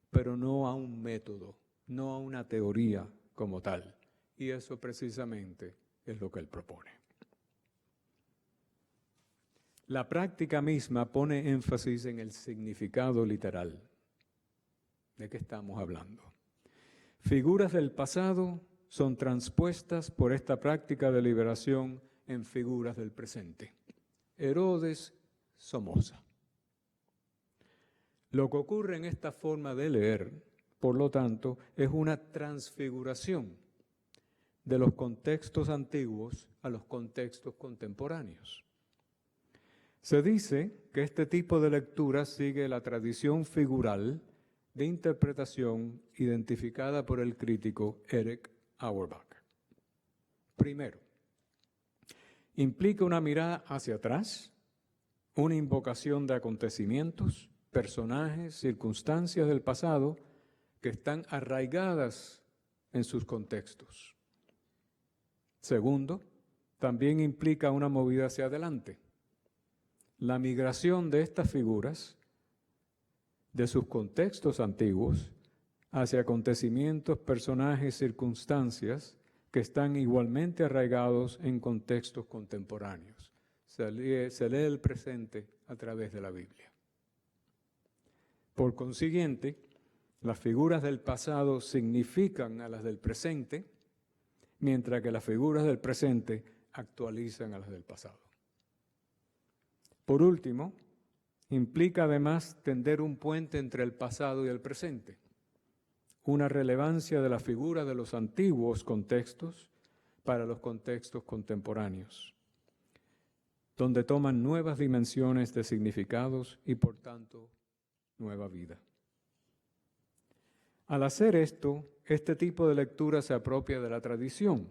pero no a un método, no a una teoría como tal. Y eso precisamente es lo que él propone. La práctica misma pone énfasis en el significado literal. ¿De qué estamos hablando? Figuras del pasado son transpuestas por esta práctica de liberación en figuras del presente. Herodes, Somoza. Lo que ocurre en esta forma de leer, por lo tanto, es una transfiguración de los contextos antiguos a los contextos contemporáneos. Se dice que este tipo de lectura sigue la tradición figural de interpretación identificada por el crítico Erich Auerbach. Primero, implica una mirada hacia atrás, una invocación de acontecimientos, personajes, circunstancias del pasado que están arraigadas en sus contextos. Segundo, también implica una movida hacia adelante. La migración de estas figuras de sus contextos antiguos hacia acontecimientos, personajes, circunstancias que están igualmente arraigados en contextos contemporáneos. Se lee el presente a través de la Biblia. Por consiguiente, las figuras del pasado significan a las del presente, mientras que las figuras del presente actualizan a las del pasado. Por último, implica además tender un puente entre el pasado y el presente, una relevancia de la figura de los antiguos contextos para los contextos contemporáneos, donde toman nuevas dimensiones de significados y, por tanto, nueva vida. Al hacer esto, este tipo de lectura se apropia de la tradición,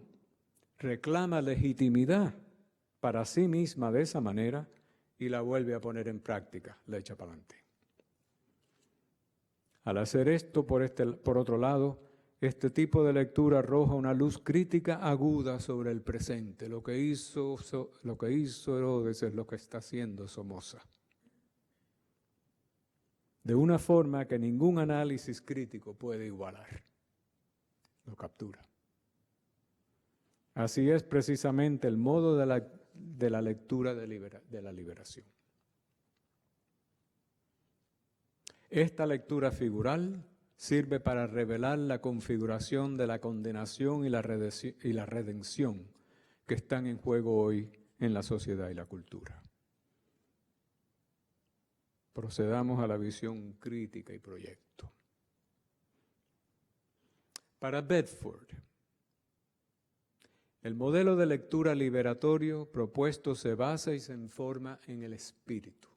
reclama legitimidad para sí misma de esa manera y la vuelve a poner en práctica, la echa para adelante. Al hacer esto, por otro lado, este tipo de lectura arroja una luz crítica aguda sobre el presente. Lo que hizo Herodes es lo que está haciendo Somoza. De una forma que ningún análisis crítico puede igualar. Lo captura. Así es precisamente el modo de la lectura de la liberación. Esta lectura figural sirve para revelar la configuración de la condenación y la redención que están en juego hoy en la sociedad y la cultura. Procedamos a la visión crítica y proyecto. Para Bedford, el modelo de lectura liberatorio propuesto se basa y se informa en el espíritu.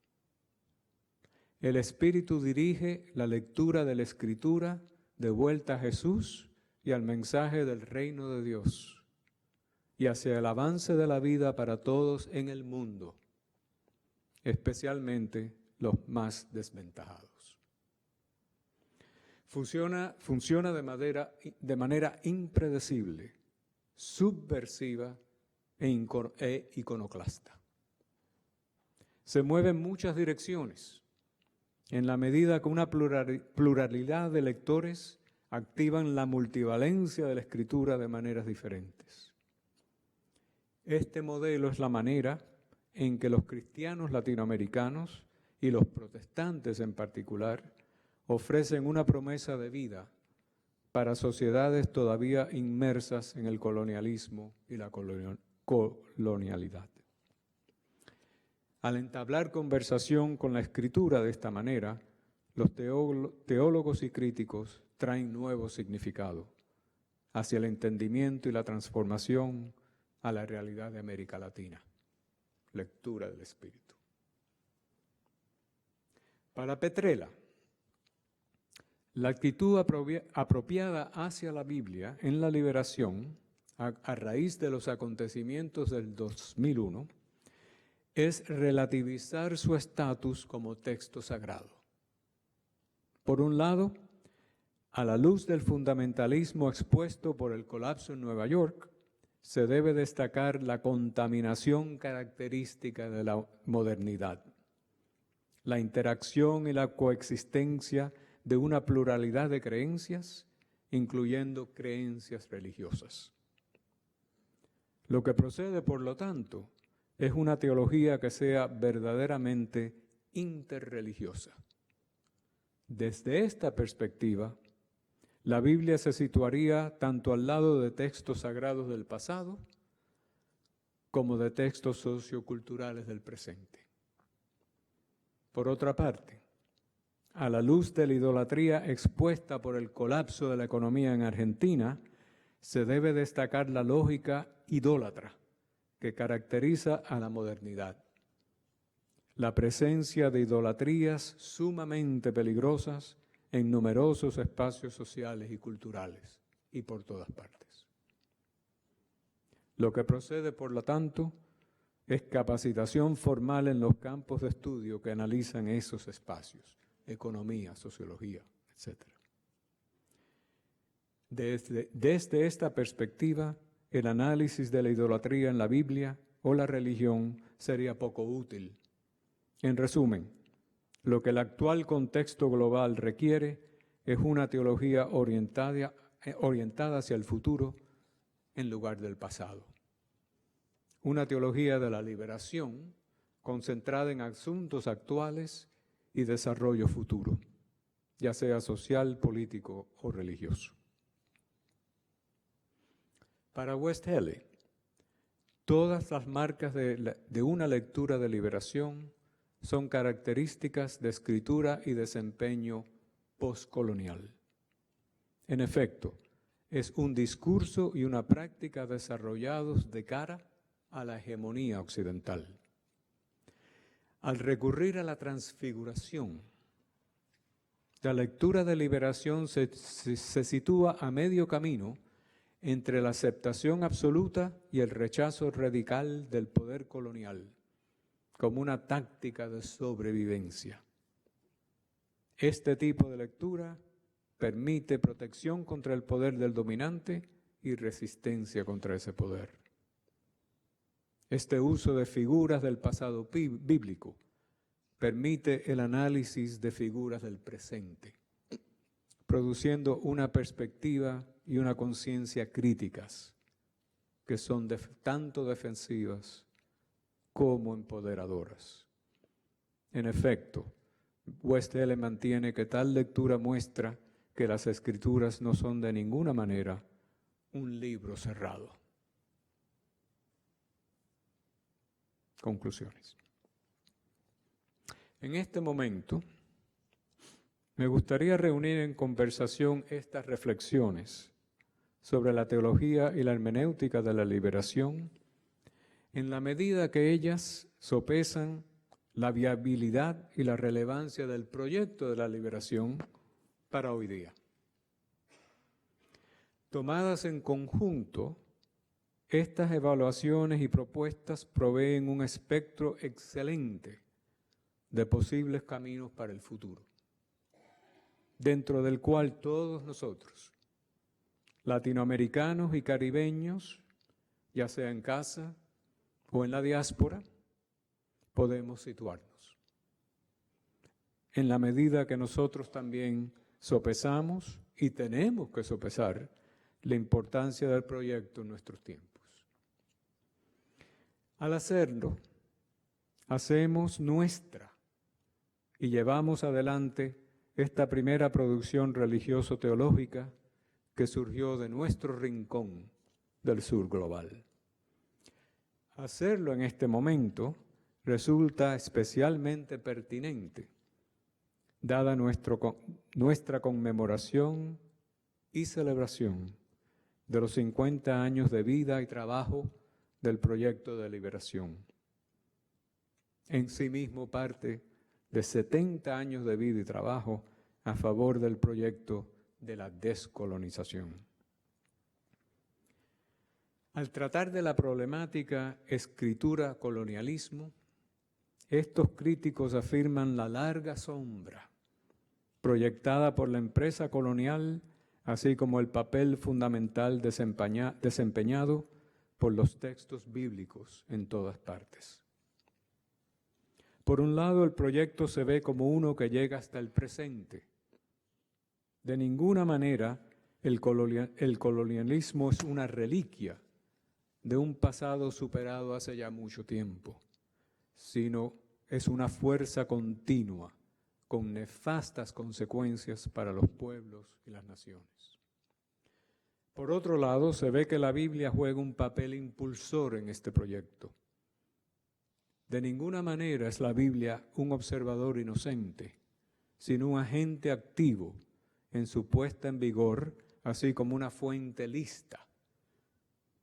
El espíritu dirige la lectura de la Escritura de vuelta a Jesús y al mensaje del reino de Dios y hacia el avance de la vida para todos en el mundo, especialmente los más desventajados. Funciona de manera impredecible, subversiva e iconoclasta. Se mueve en muchas direcciones, en la medida que una pluralidad de lectores activan la multivalencia de la Escritura de maneras diferentes. Este modelo es la manera en que los cristianos latinoamericanos y los protestantes en particular ofrecen una promesa de vida para sociedades todavía inmersas en el colonialismo y la colonialidad. Al entablar conversación con la Escritura de esta manera, los teólogos y críticos traen nuevo significado hacia el entendimiento y la transformación a la realidad de América Latina. Lectura del Espíritu. Para Petrella, la actitud apropiada hacia la Biblia en la liberación, a raíz de los acontecimientos del 2001, es relativizar su estatus como texto sagrado. Por un lado, a la luz del fundamentalismo expuesto por el colapso en Nueva York, se debe destacar la contaminación característica de la modernidad, la interacción y la coexistencia de una pluralidad de creencias, incluyendo creencias religiosas. Lo que procede, por lo tanto, es una teología que sea verdaderamente interreligiosa. Desde esta perspectiva, la Biblia se situaría tanto al lado de textos sagrados del pasado como de textos socioculturales del presente. Por otra parte, a la luz de la idolatría expuesta por el colapso de la economía en Argentina, se debe destacar la lógica idólatra que caracteriza a la modernidad. La presencia de idolatrías sumamente peligrosas en numerosos espacios sociales y culturales y por todas partes. Lo que procede, por lo tanto, es capacitación formal en los campos de estudio que analizan esos espacios, economía, sociología, etc. Desde esta perspectiva, el análisis de la idolatría en la Biblia o la religión sería poco útil. En resumen, lo que el actual contexto global requiere es una teología orientada hacia el futuro en lugar del pasado. Una teología de la liberación concentrada en asuntos actuales y desarrollo futuro, ya sea social, político o religioso. Para Westhele, todas las marcas de una lectura de liberación son características de escritura y desempeño postcolonial. En efecto, es un discurso y una práctica desarrollados de cara a la hegemonía occidental. Al recurrir a la transfiguración, La lectura de Liberación se sitúa a medio camino entre la aceptación absoluta y el rechazo radical del poder colonial, como una táctica de sobrevivencia. Este tipo de lectura permite protección contra el poder del dominante y resistencia contra ese poder. Este uso de figuras del pasado bíblico permite el análisis de figuras del presente, produciendo una perspectiva y una conciencia críticas que son tanto defensivas como empoderadoras. En efecto, Westphal mantiene que tal lectura muestra que las Escrituras no son de ninguna manera un libro cerrado. Conclusiones. En este momento, me gustaría reunir en conversación estas reflexiones sobre la teología y la hermenéutica de la liberación, en la medida que ellas sopesan la viabilidad y la relevancia del proyecto de la liberación para hoy día. Tomadas en conjunto, estas evaluaciones y propuestas proveen un espectro excelente de posibles caminos para el futuro, dentro del cual todos nosotros, latinoamericanos y caribeños, ya sea en casa o en la diáspora, podemos situarnos. En la medida que nosotros también sopesamos y tenemos que sopesar la importancia del proyecto en nuestros tiempos. Al hacerlo, hacemos nuestra y llevamos adelante esta primera producción religioso-teológica que surgió de nuestro rincón del sur global. Hacerlo en este momento resulta especialmente pertinente, dada nuestra conmemoración y celebración de los 50 años de vida y trabajo del proyecto de liberación. En sí mismo parte de 70 años de vida y trabajo a favor del proyecto de la descolonización. Al tratar de la problemática escritura-colonialismo, estos críticos afirman la larga sombra proyectada por la empresa colonial, así como el papel fundamental desempeñado por los textos bíblicos en todas partes. Por un lado, el proyecto se ve como uno que llega hasta el presente. De ninguna manera el colonialismo es una reliquia de un pasado superado hace ya mucho tiempo, sino es una fuerza continua con nefastas consecuencias para los pueblos y las naciones. Por otro lado, se ve que la Biblia juega un papel impulsor en este proyecto. De ninguna manera es la Biblia un observador inocente, sino un agente activo en su puesta en vigor, así como una fuente lista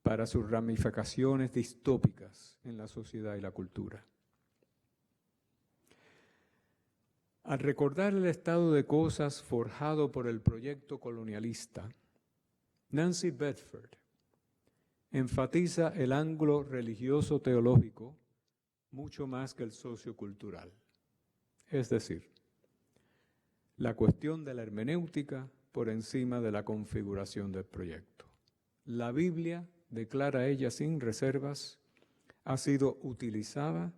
para sus ramificaciones distópicas en la sociedad y la cultura. Al recordar el estado de cosas forjado por el proyecto colonialista, Nancy Bedford enfatiza el ángulo religioso-teológico mucho más que el sociocultural. Es decir, la cuestión de la hermenéutica por encima de la configuración del proyecto. La Biblia, declara ella sin reservas, ha sido utilizada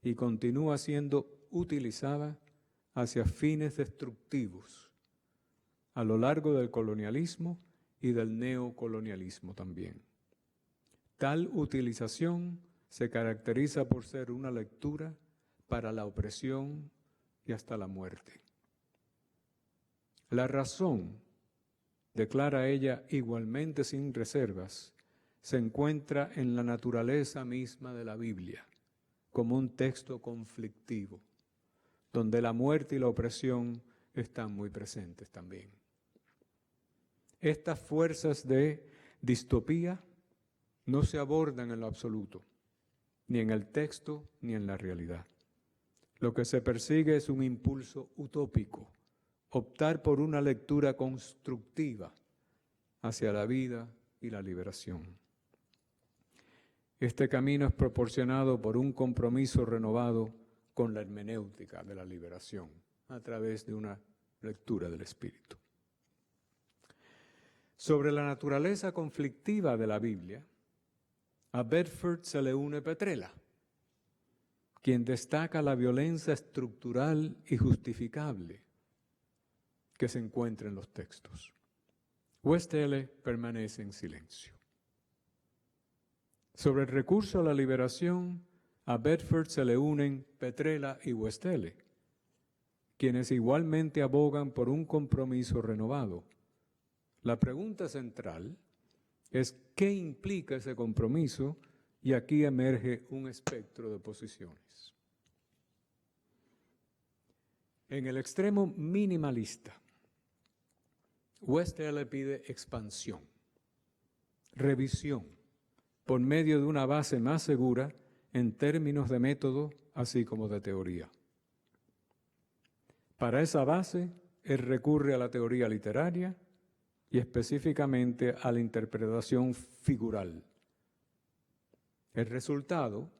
y continúa siendo utilizada hacia fines destructivos a lo largo del colonialismo y del neocolonialismo también. Tal utilización se caracteriza por ser una lectura para la opresión y hasta la muerte. La razón, declara ella igualmente sin reservas, se encuentra en la naturaleza misma de la Biblia, como un texto conflictivo, donde la muerte y la opresión están muy presentes también. Estas fuerzas de distopía no se abordan en lo absoluto, ni en el texto ni en la realidad. Lo que se persigue es un impulso utópico optar por una lectura constructiva hacia la vida y la liberación. Este camino es proporcionado por un compromiso renovado con la hermenéutica de la liberación a través de una lectura del Espíritu. Sobre la naturaleza conflictiva de la Biblia, a Bedford se le une Petrella, quien destaca la violencia estructural y justificable que se encuentra en los textos. Westele permanece en silencio. Sobre el recurso a la liberación, a Bedford se le unen Petrella y Westele, quienes igualmente abogan por un compromiso renovado. La pregunta central es ¿qué implica ese compromiso? Y aquí emerge un espectro de posiciones. En el extremo minimalista, Westele pide expansión, revisión, por medio de una base más segura en términos de método, así como de teoría. Para esa base, él recurre a la teoría literaria y específicamente a la interpretación figural. El resultado,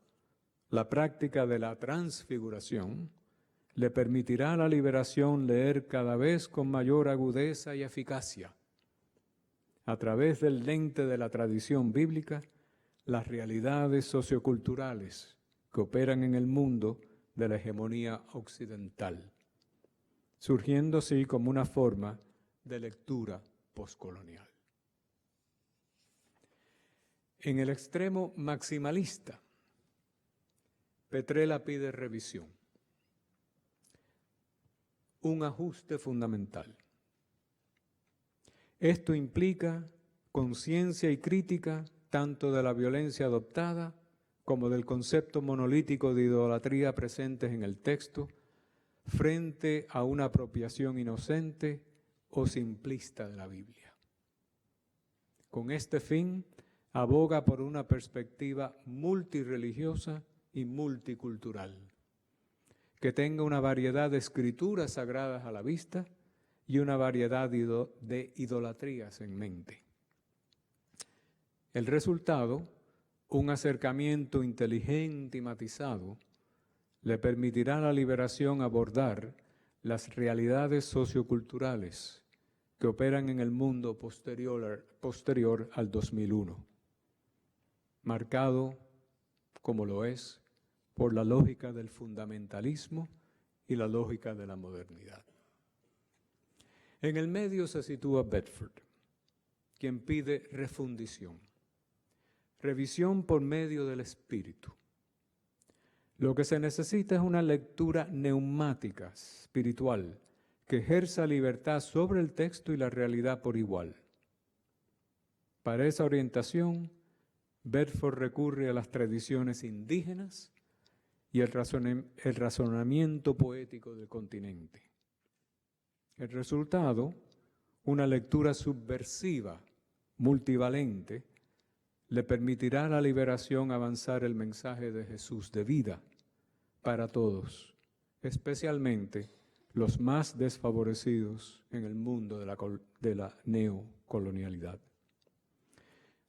la práctica de la transfiguración, le permitirá a la liberación leer cada vez con mayor agudeza y eficacia, a través del lente de la tradición bíblica, las realidades socioculturales que operan en el mundo de la hegemonía occidental, surgiendo así como una forma de lectura postcolonial. En el extremo maximalista, Petrella pide revisión, un ajuste fundamental. Esto implica conciencia y crítica tanto de la violencia adoptada como del concepto monolítico de idolatría presentes en el texto, frente a una apropiación inocente o simplista de la Biblia. Con este fin, aboga por una perspectiva multirreligiosa y multicultural, que tenga una variedad de escrituras sagradas a la vista y una variedad de idolatrías en mente. El resultado, un acercamiento inteligente y matizado, le permitirá a la liberación abordar las realidades socioculturales que operan en el mundo posterior al 2001, marcado, como lo es, por la lógica del fundamentalismo y la lógica de la modernidad. En el medio se sitúa Bedford, quien pide refundición, revisión por medio del Espíritu. Lo que se necesita es una lectura neumática, espiritual, que ejerza libertad sobre el texto y la realidad por igual. Para esa orientación, Bedford recurre a las tradiciones indígenas y el razonamiento poético del continente. El resultado, una lectura subversiva, multivalente, le permitirá a la liberación avanzar el mensaje de Jesús de vida para todos, especialmente los más desfavorecidos en el mundo de la neocolonialidad.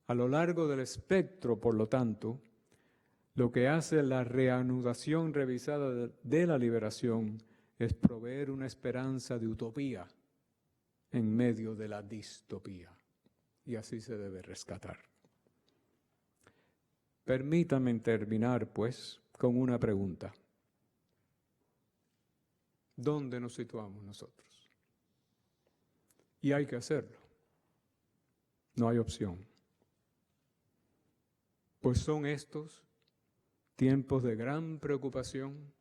A lo largo del espectro, por lo tanto, lo que hace la reanudación revisada de la liberación es proveer una esperanza de utopía en medio de la distopía, y así se debe rescatar. Permítanme terminar, pues, con una pregunta. ¿Dónde nos situamos nosotros? Y hay que hacerlo. No hay opción. Pues son estos tiempos de gran preocupación,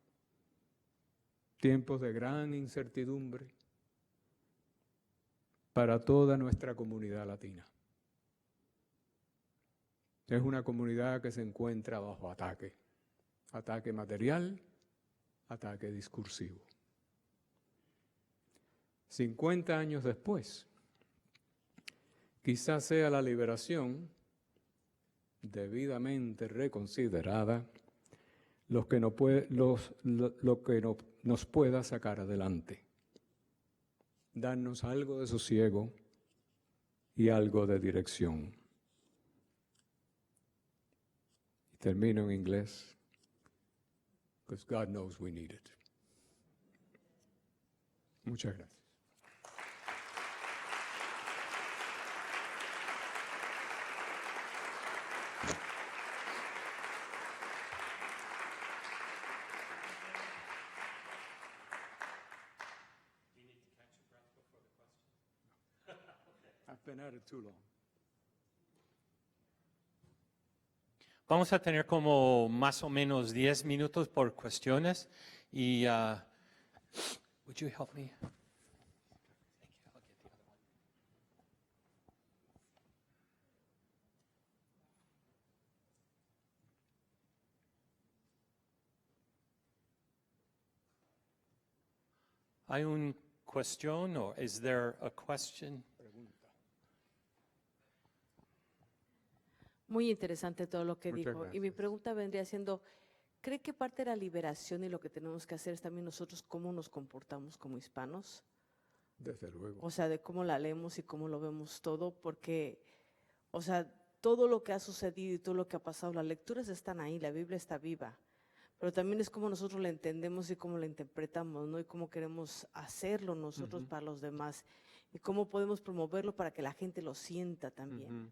tiempos de gran incertidumbre para toda nuestra comunidad latina. Es una comunidad que se encuentra bajo ataque, ataque material, ataque discursivo. 50 años después, quizás sea la liberación debidamente reconsiderada lo que nos pueda sacar adelante. darnos algo de sosiego y algo de dirección. Y termino en inglés, because God knows we need it. Muchas gracias. I've been at it too long. Vamos a tener como más o menos 10 minutos por cuestiones y would you help me? Thank you. I'll get the other one. ¿Hay una cuestión o is there a question? Muy interesante todo lo que Muchas dijo. Y mi gracias. pregunta vendría siendo, ¿cree que parte de la liberación y lo que tenemos que hacer es también nosotros cómo nos comportamos como hispanos? Desde luego. O sea, de cómo la leemos y cómo lo vemos todo, porque, o sea, todo lo que ha sucedido y todo lo que ha pasado, las lecturas están ahí, la Biblia está viva, pero también es cómo nosotros la entendemos y cómo la interpretamos, ¿no? Y cómo queremos hacerlo nosotros para los demás y cómo podemos promoverlo para que la gente lo sienta también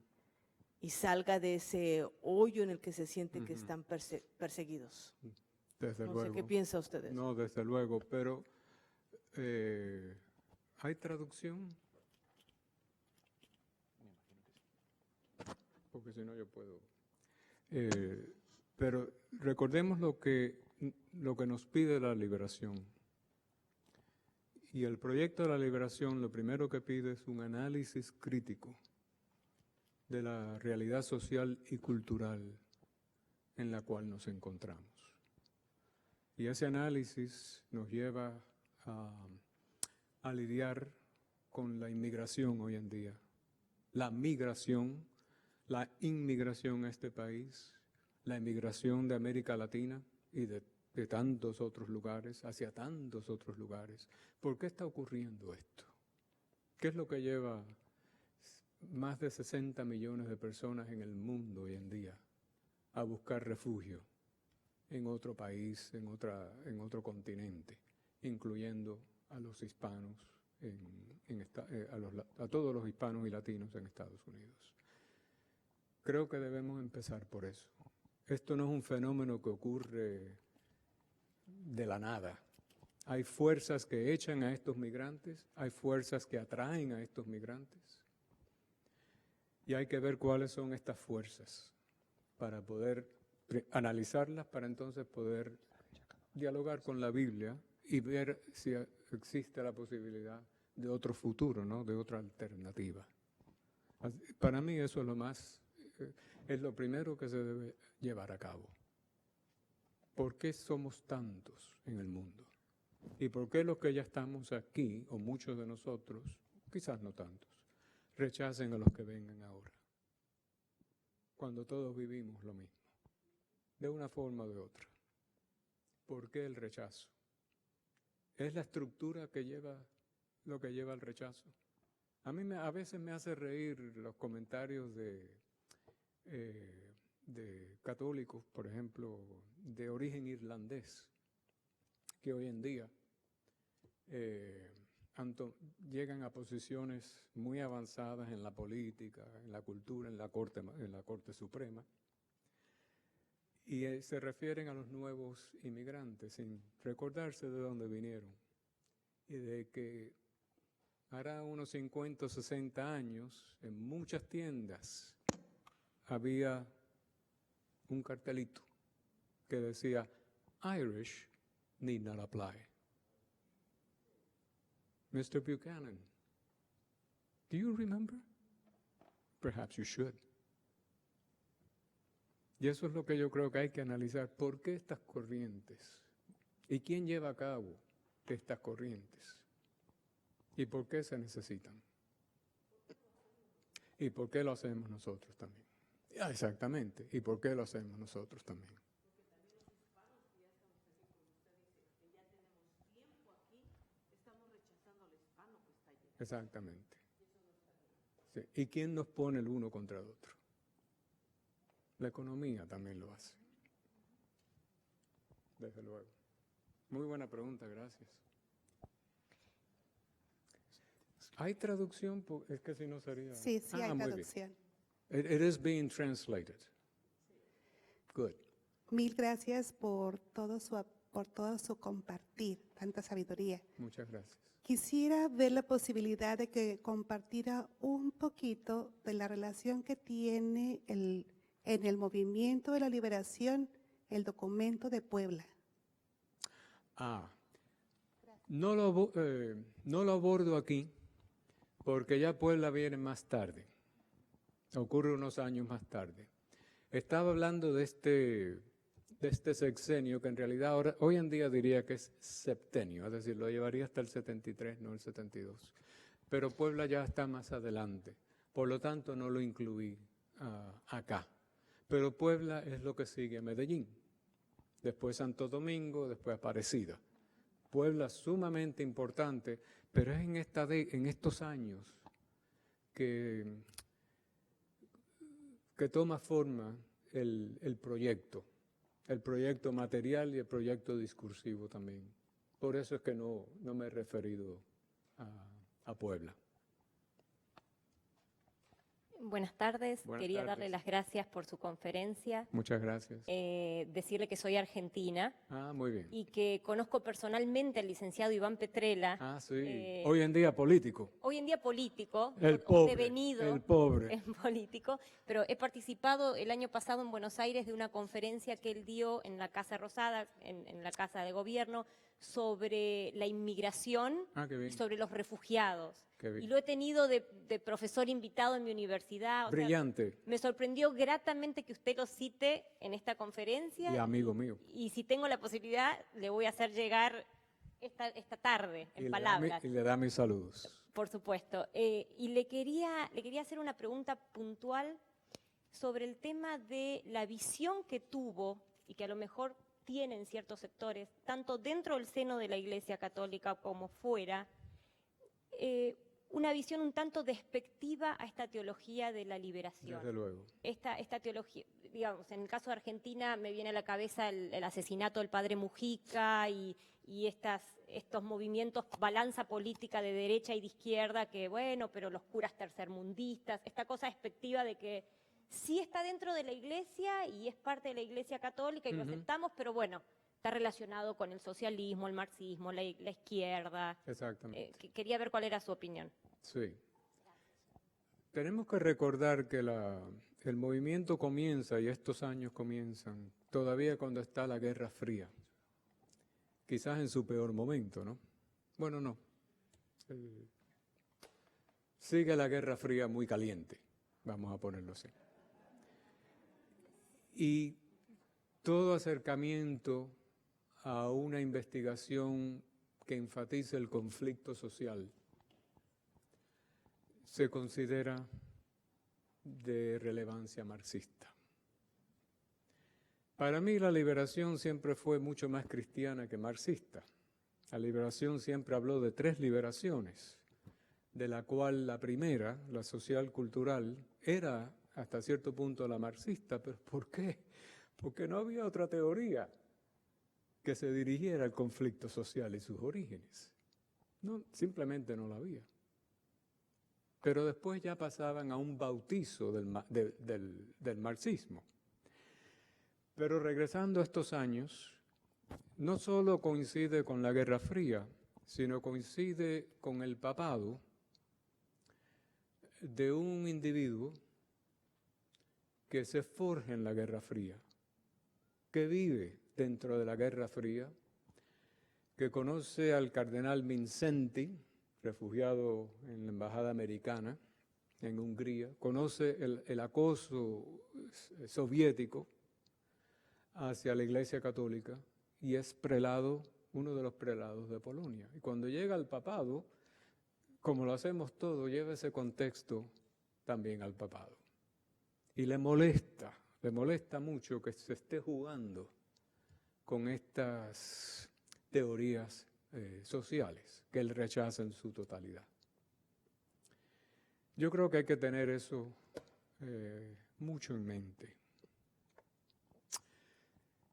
y salga de ese hoyo en el que se siente que están perseguidos. Desde No luego. sé, ¿qué piensa usted de eso? No, desde luego, pero ¿hay traducción? Porque si no yo puedo. Pero recordemos lo que nos pide la liberación. Y el proyecto de la liberación lo primero que pide es un análisis crítico de la realidad social y cultural en la cual nos encontramos. Y ese análisis nos lleva a lidiar con la inmigración hoy en día, la migración, la inmigración a este país, la emigración de América Latina y de tantos otros lugares hacia tantos otros lugares. ¿Por qué está ocurriendo esto? ¿Qué es lo que lleva más de 60 millones de personas en el mundo hoy en día a buscar refugio en otro país, en otro continente, incluyendo a los hispanos, a todos los hispanos y latinos en Estados Unidos? Creo que debemos empezar por eso. Esto no es un fenómeno que ocurre de la nada. Hay fuerzas que echan a estos migrantes, hay fuerzas que atraen a estos migrantes. Y hay que ver cuáles son estas fuerzas para poder analizarlas, para entonces poder dialogar con la Biblia y ver si existe la posibilidad de otro futuro, ¿no? De otra alternativa. Para mí eso es lo primero que se debe llevar a cabo. ¿Por qué somos tantos en el mundo? ¿Y por qué los que ya estamos aquí, o muchos de nosotros, quizás no tantos, rechacen a los que vengan ahora? Cuando todos vivimos lo mismo, de una forma o de otra. ¿Por qué el rechazo? ¿Es la estructura lo que lleva al rechazo? A veces me hace reír los comentarios de católicos, por ejemplo, de origen irlandés, que hoy en día llegan a posiciones muy avanzadas en la política, en la cultura, en la Corte Suprema, y se refieren a los nuevos inmigrantes sin recordarse de dónde vinieron y de que hará unos 50 o 60 años en muchas tiendas había un cartelito que decía Irish need not apply. Mr. Buchanan, do you remember? Perhaps you should. Y eso es lo que yo creo que hay que analizar. ¿Por qué estas corrientes? ¿Y quién lleva a cabo estas corrientes? ¿Y por qué se necesitan? ¿Y por qué lo hacemos nosotros también? Exactamente. ¿Y por qué lo hacemos nosotros también? Exactamente. Sí. ¿Y quién nos pone el uno contra el otro? La economía también lo hace. Desde luego. Muy buena pregunta, gracias. ¿Hay traducción? Es que si no sería... Sí, sí hay muy bien. traducción. It is being translated. Good. Mil gracias por todo su compartir, tanta sabiduría. Muchas gracias. Quisiera ver la posibilidad de que compartiera un poquito de la relación que tiene en el movimiento de la liberación el documento de Puebla. No lo abordo aquí porque ya Puebla viene más tarde. Ocurre unos años más tarde. Estaba hablando de este sexenio que en realidad hoy en día diría que es septenio, es decir, lo llevaría hasta el 73, no el 72. Pero Puebla ya está más adelante, por lo tanto no lo incluí acá. Pero Puebla es lo que sigue a Medellín, después Santo Domingo, después Aparecida. Puebla sumamente importante, pero es en estos años que toma forma el proyecto material y el proyecto discursivo también. Por eso es que no me he referido a Puebla. Buenas tardes. Buenas Quería tardes. darle las gracias por su conferencia. Muchas gracias. Decirle que soy argentina Muy bien. y que conozco personalmente al licenciado Iván Petrella. Sí. Hoy en día político. Hoy en día político, El o pobre, devenido el pobre. en político, pero he participado el año pasado en Buenos Aires de una conferencia que él dio en la Casa Rosada, en la Casa de Gobierno, sobre la inmigración Qué bien. y sobre los refugiados. Qué bien. Y lo he tenido de profesor invitado en mi universidad. Brillante. Me sorprendió gratamente que usted lo cite en esta conferencia. Y amigo mío. Y si tengo la posibilidad, le voy a hacer llegar esta tarde, en palabras. Y le da mis saludos. Por supuesto. Y le quería hacer una pregunta puntual sobre el tema de la visión que tuvo y que a lo mejor tienen ciertos sectores, tanto dentro del seno de la Iglesia Católica como fuera, una visión un tanto despectiva a esta teología de la liberación. Desde luego. Esta teología, digamos, en el caso de Argentina me viene a la cabeza el asesinato del padre Mujica y estos movimientos, balanza política de derecha y de izquierda, que bueno, pero los curas tercermundistas, esta cosa despectiva de que sí está dentro de la Iglesia y es parte de la Iglesia Católica y lo aceptamos, pero bueno, está relacionado con el socialismo, el marxismo, la izquierda. Exactamente. Quería ver cuál era su opinión. Sí. Tenemos que recordar que el movimiento comienza, y estos años comienzan, todavía cuando está la Guerra Fría. Quizás en su peor momento, ¿no? Bueno, no. Sigue la Guerra Fría muy caliente, vamos a ponerlo así. Y todo acercamiento a una investigación que enfatice el conflicto social se considera de relevancia marxista. Para mí la liberación siempre fue mucho más cristiana que marxista. La liberación siempre habló de 3 liberaciones, de la cual la primera, la social cultural, era hasta cierto punto la marxista. ¿Pero por qué? Porque no había otra teoría que se dirigiera al conflicto social y sus orígenes. No, simplemente no la había. Pero después ya pasaban a un bautizo del marxismo. Pero regresando a estos años, no solo coincide con la Guerra Fría, sino coincide con el papado de un individuo que se forja en la Guerra Fría, que vive dentro de la Guerra Fría, que conoce al cardenal Mindszenty, refugiado en la embajada americana en Hungría, conoce el acoso soviético hacia la Iglesia Católica y es prelado, uno de los prelados de Polonia. Y cuando llega al papado, como lo hacemos todo, lleva ese contexto también al papado. Y le molesta mucho que se esté jugando con estas teorías sociales que él rechaza en su totalidad. Yo creo que hay que tener eso mucho en mente.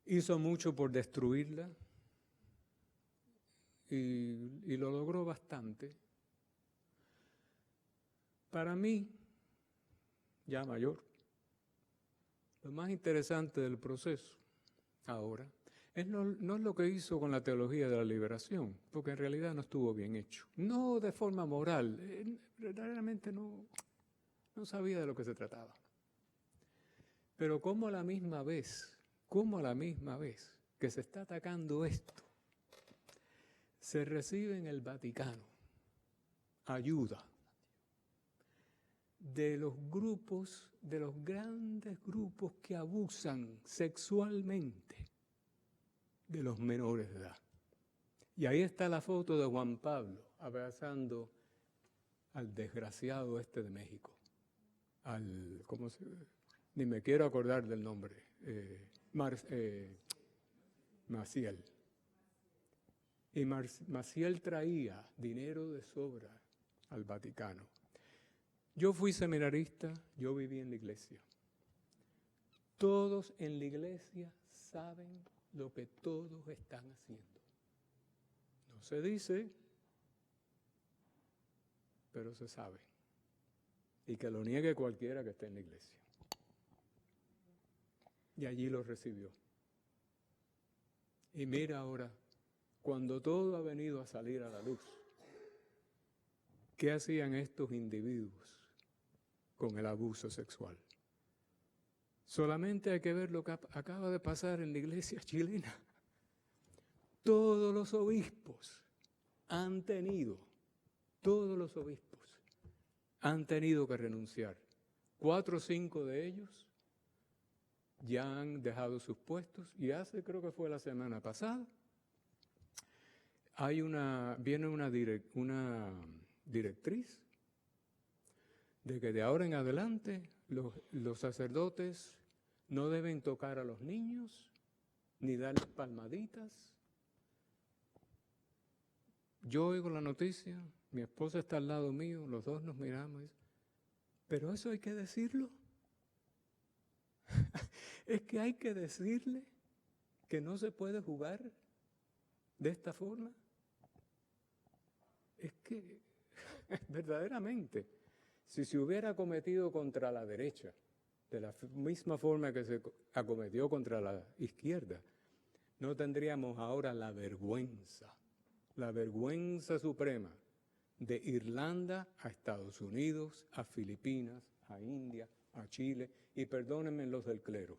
Hizo mucho por destruirla y lo logró bastante. Para mí, ya mayor, lo más interesante del proceso ahora no es lo que hizo con la teología de la liberación, porque en realidad no estuvo bien hecho. No de forma moral, verdaderamente no sabía de lo que se trataba. Pero como a la misma vez que se está atacando esto, se recibe en el Vaticano ayuda de los grupos, de los grandes grupos que abusan sexualmente de los menores de edad. Y ahí está la foto de Juan Pablo abrazando al desgraciado este de México, ni me quiero acordar del nombre, Maciel. Y Maciel traía dinero de sobra al Vaticano. Yo fui seminarista, yo viví en la iglesia. Todos en la iglesia saben lo que todos están haciendo. No se dice, pero se sabe. Y que lo niegue cualquiera que esté en la iglesia. Y allí lo recibió. Y mira ahora, cuando todo ha venido a salir a la luz, ¿qué hacían estos individuos con el abuso sexual? Solamente hay que ver lo que acaba de pasar en la iglesia chilena. Todos los obispos han tenido que renunciar. 4 o 5 de ellos ya han dejado sus puestos y creo que fue la semana pasada, viene una directriz de que de ahora en adelante los sacerdotes no deben tocar a los niños ni darles palmaditas. Yo oigo la noticia, mi esposa está al lado mío, los dos nos miramos y dicen, ¿pero eso hay que decirlo? Es que hay que decirle que no se puede jugar de esta forma. Es que, verdaderamente, si se hubiera cometido contra la derecha, de la misma forma que se acometió contra la izquierda, no tendríamos ahora la vergüenza suprema de Irlanda a Estados Unidos, a Filipinas, a India, a Chile, y perdónenme los del clero.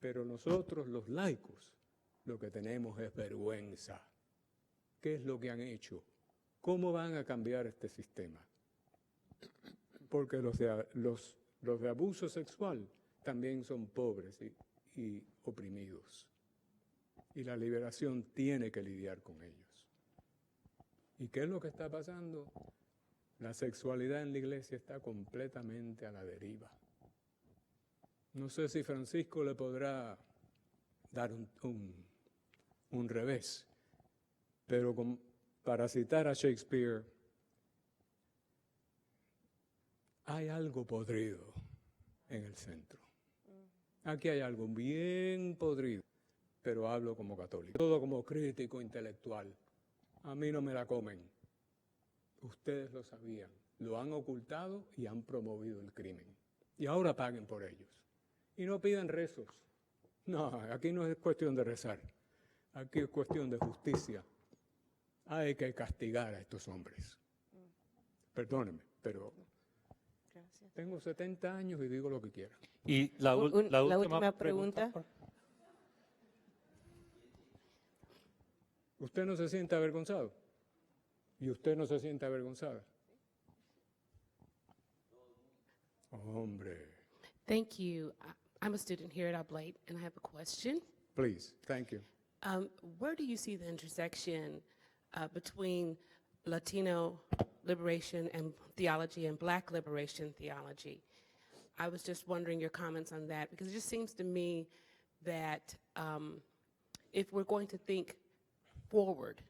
Pero nosotros, los laicos, lo que tenemos es vergüenza. ¿Qué es lo que han hecho? ¿Cómo van a cambiar este sistema? Porque los de abuso sexual también son pobres y oprimidos. Y la liberación tiene que lidiar con ellos. ¿Y qué es lo que está pasando? La sexualidad en la iglesia está completamente a la deriva. No sé si Francisco le podrá dar un revés, pero para citar a Shakespeare, hay algo podrido en el centro. Aquí hay algo bien podrido, pero hablo como católico. Todo como crítico intelectual. A mí no me la comen. Ustedes lo sabían, lo han ocultado y han promovido el crimen. Y ahora paguen por ellos. Y no pidan rezos. No, aquí no es cuestión de rezar. Aquí es cuestión de justicia. Hay que castigar a estos hombres. Perdónenme, pero tengo 70 años y digo lo que quiera. Y la última pregunta. ¿Usted no se siente avergonzado? ¿Y usted no se siente avergonzada? Hombre. Thank you. I'm a student here at Oblate, and I have a question. Please, thank you. Where do you see the intersection between Latino liberation and theology and Black liberation theology? I was just wondering your comments on that, because it just seems to me that if we're going to think forward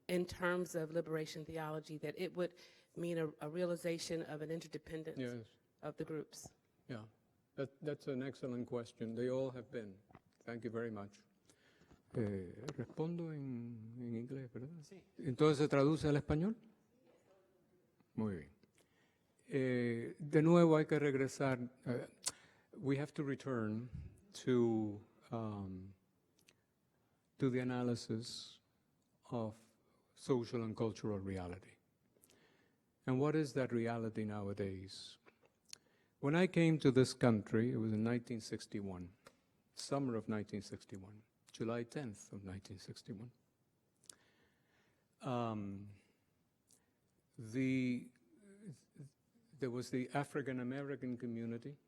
in terms of liberation theology, that it would mean a realization of an interdependence Yes, of the groups? yeah. That's an excellent question. They all have been. Thank you very much. Respondo en inglés, ¿verdad? Sí. Entonces, ¿se traduce al español? Muy bien. De nuevo hay que regresar. We have to return to the analysis of social and cultural reality. And what is that reality nowadays? When I came to this country, it was in 1961, summer of 1961, July 10th of 1961. There was the African American community,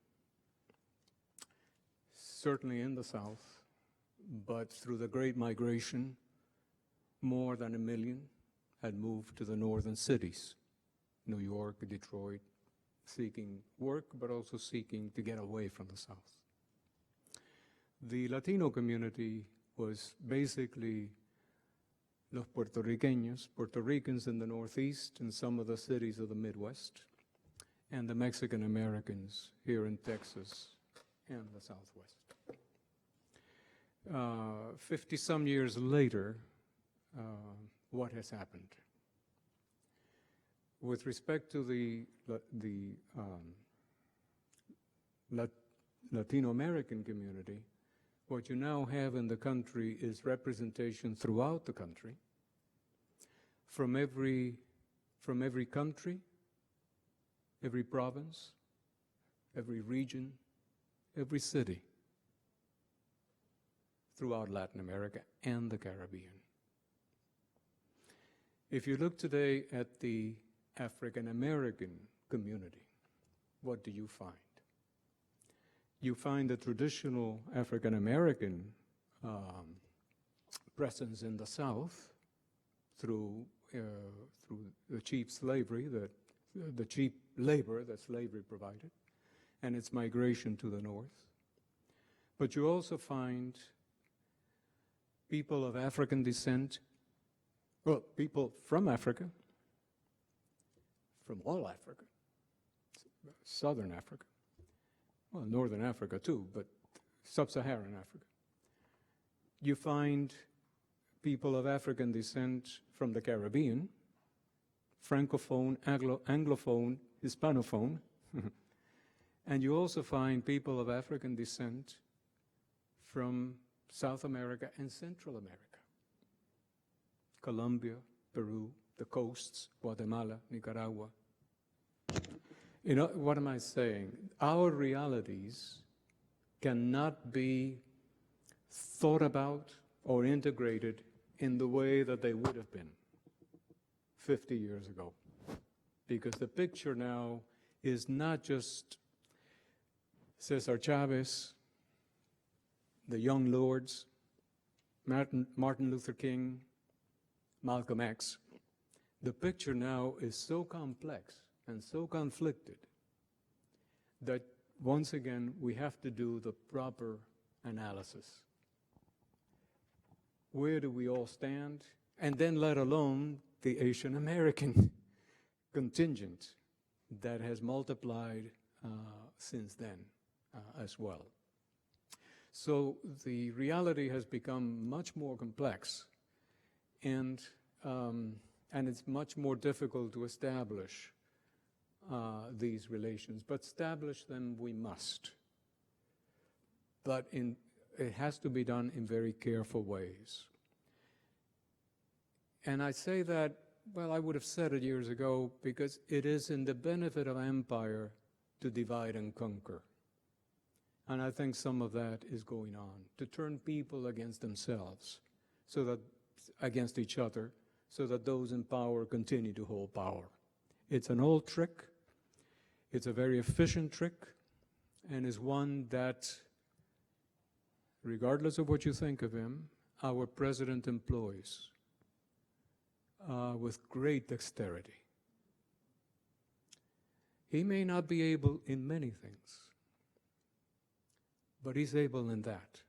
certainly in the South, but through the Great Migration, more than 1 million had moved to the northern cities, New York, Detroit, seeking work, but also seeking to get away from the South. The Latino community was basically los Puerto Ricans in the Northeast and some of the cities of the Midwest, and the Mexican Americans here in Texas and the Southwest. 50-some years later, what has happened? With respect to the Latino American community, what you now have in the country is representation throughout the country, from every country, every province, every region, every city throughout Latin America and the Caribbean. If you look today at the African American community, what do you find? You find the traditional African American presence in the South through the cheap slavery, the cheap labor that slavery provided, and its migration to the North. But you also find people of African descent, well, people from Africa, from all Africa, Southern Africa, well, Northern Africa too, but Sub-Saharan Africa. You find people of African descent from the Caribbean, Francophone, Anglophone, Hispanophone, and you also find people of African descent from South America and Central America, Colombia, Peru, the coasts, Guatemala, Nicaragua. You know, what am I saying? Our realities cannot be thought about or integrated in the way that they would have been 50 years ago. Because the picture now is not just Cesar Chavez, the young lords, Martin Luther King, Malcolm X. The picture now is so complex and so conflicted that once again we have to do the proper analysis. Where do we all stand? And then let alone the Asian American contingent that has multiplied since then as well. So the reality has become much more complex, and it's much more difficult to establish these relations. But establish them we must. But it has to be done in very careful ways. And I say that, well, I would have said it years ago, because it is in the benefit of empire to divide and conquer. And I think some of that is going on, to turn people against themselves, so that against each other, so that those in power continue to hold power. It's an old trick. It's a very efficient trick, and is one that, regardless of what you think of him, our president employs with great dexterity. He may not be able in many things, but he's able in that.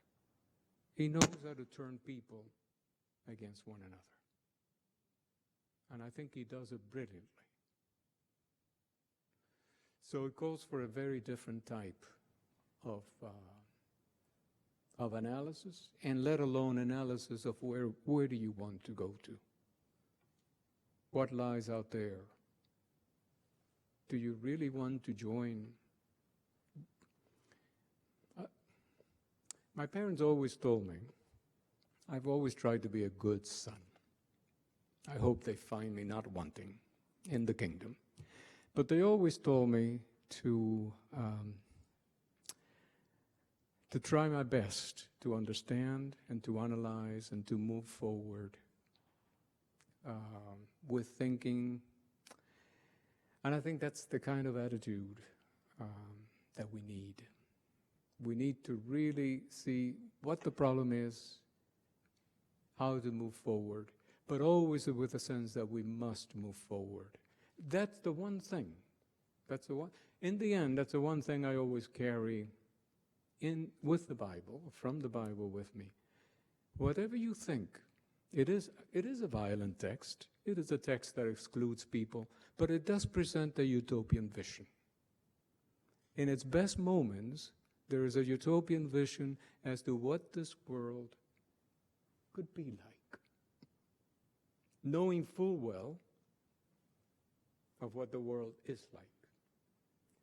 He knows how to turn people against one another. And I think he does it brilliantly. So it calls for a very different type of analysis, and let alone analysis of where do you want to go to? What lies out there? Do you really want to join? My parents always told me, I've always tried to be a good son. I hope they find me not wanting in the kingdom. But they always told me to try my best to understand and to analyze and to move forward with thinking. And I think that's the kind of attitude that we need. We need to really see what the problem is, how to move forward, but always with a sense that we must move forward. That's the one thing. That's the one. In the end, that's the one thing I always carry in with the Bible, from the Bible with me. Whatever you think, it is a violent text. It is a text that excludes people, but it does present a utopian vision. In its best moments, there is a utopian vision as to what this world could be like, knowing full well of what the world is like.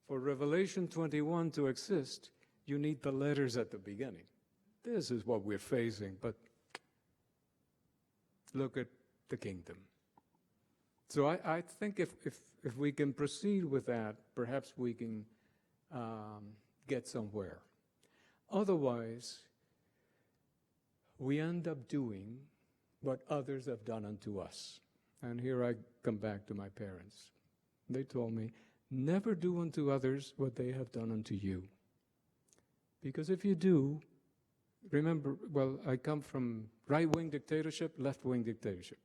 For Revelation 21 to exist, you need the letters at the beginning. This is what we're facing, but look at the kingdom. So I think if we can proceed with that, perhaps we can get somewhere. Otherwise, we end up doing what others have done unto us. And here I come back to my parents. They told me, never do unto others what they have done unto you. Because if you do, remember, well, I come from right-wing dictatorship, left-wing dictatorship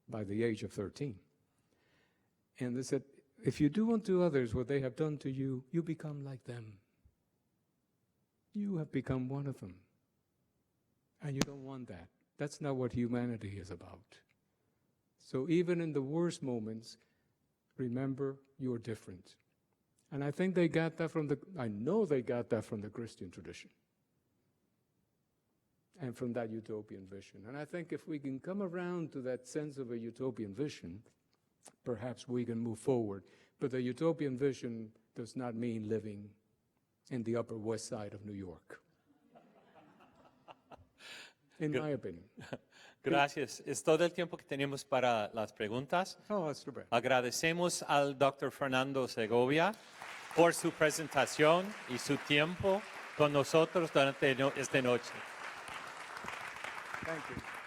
by the age of 13. And they said, if you do unto others what they have done to you, you become like them. You have become one of them. And you don't want that. That's not what humanity is about. So even in the worst moments, remember you're different. And I think they got that I know they got that from the Christian tradition. And from that utopian vision. And I think if we can come around to that sense of a utopian vision, perhaps we can move forward. But the utopian vision does not mean living in the Upper West Side of New York. In my opinion. Gracias. Es todo el tiempo que tenemos para las preguntas. Oh, that's too bad. Agradecemos al Dr. Fernando Segovia por su presentación y su tiempo con nosotros durante esta noche. Thank you.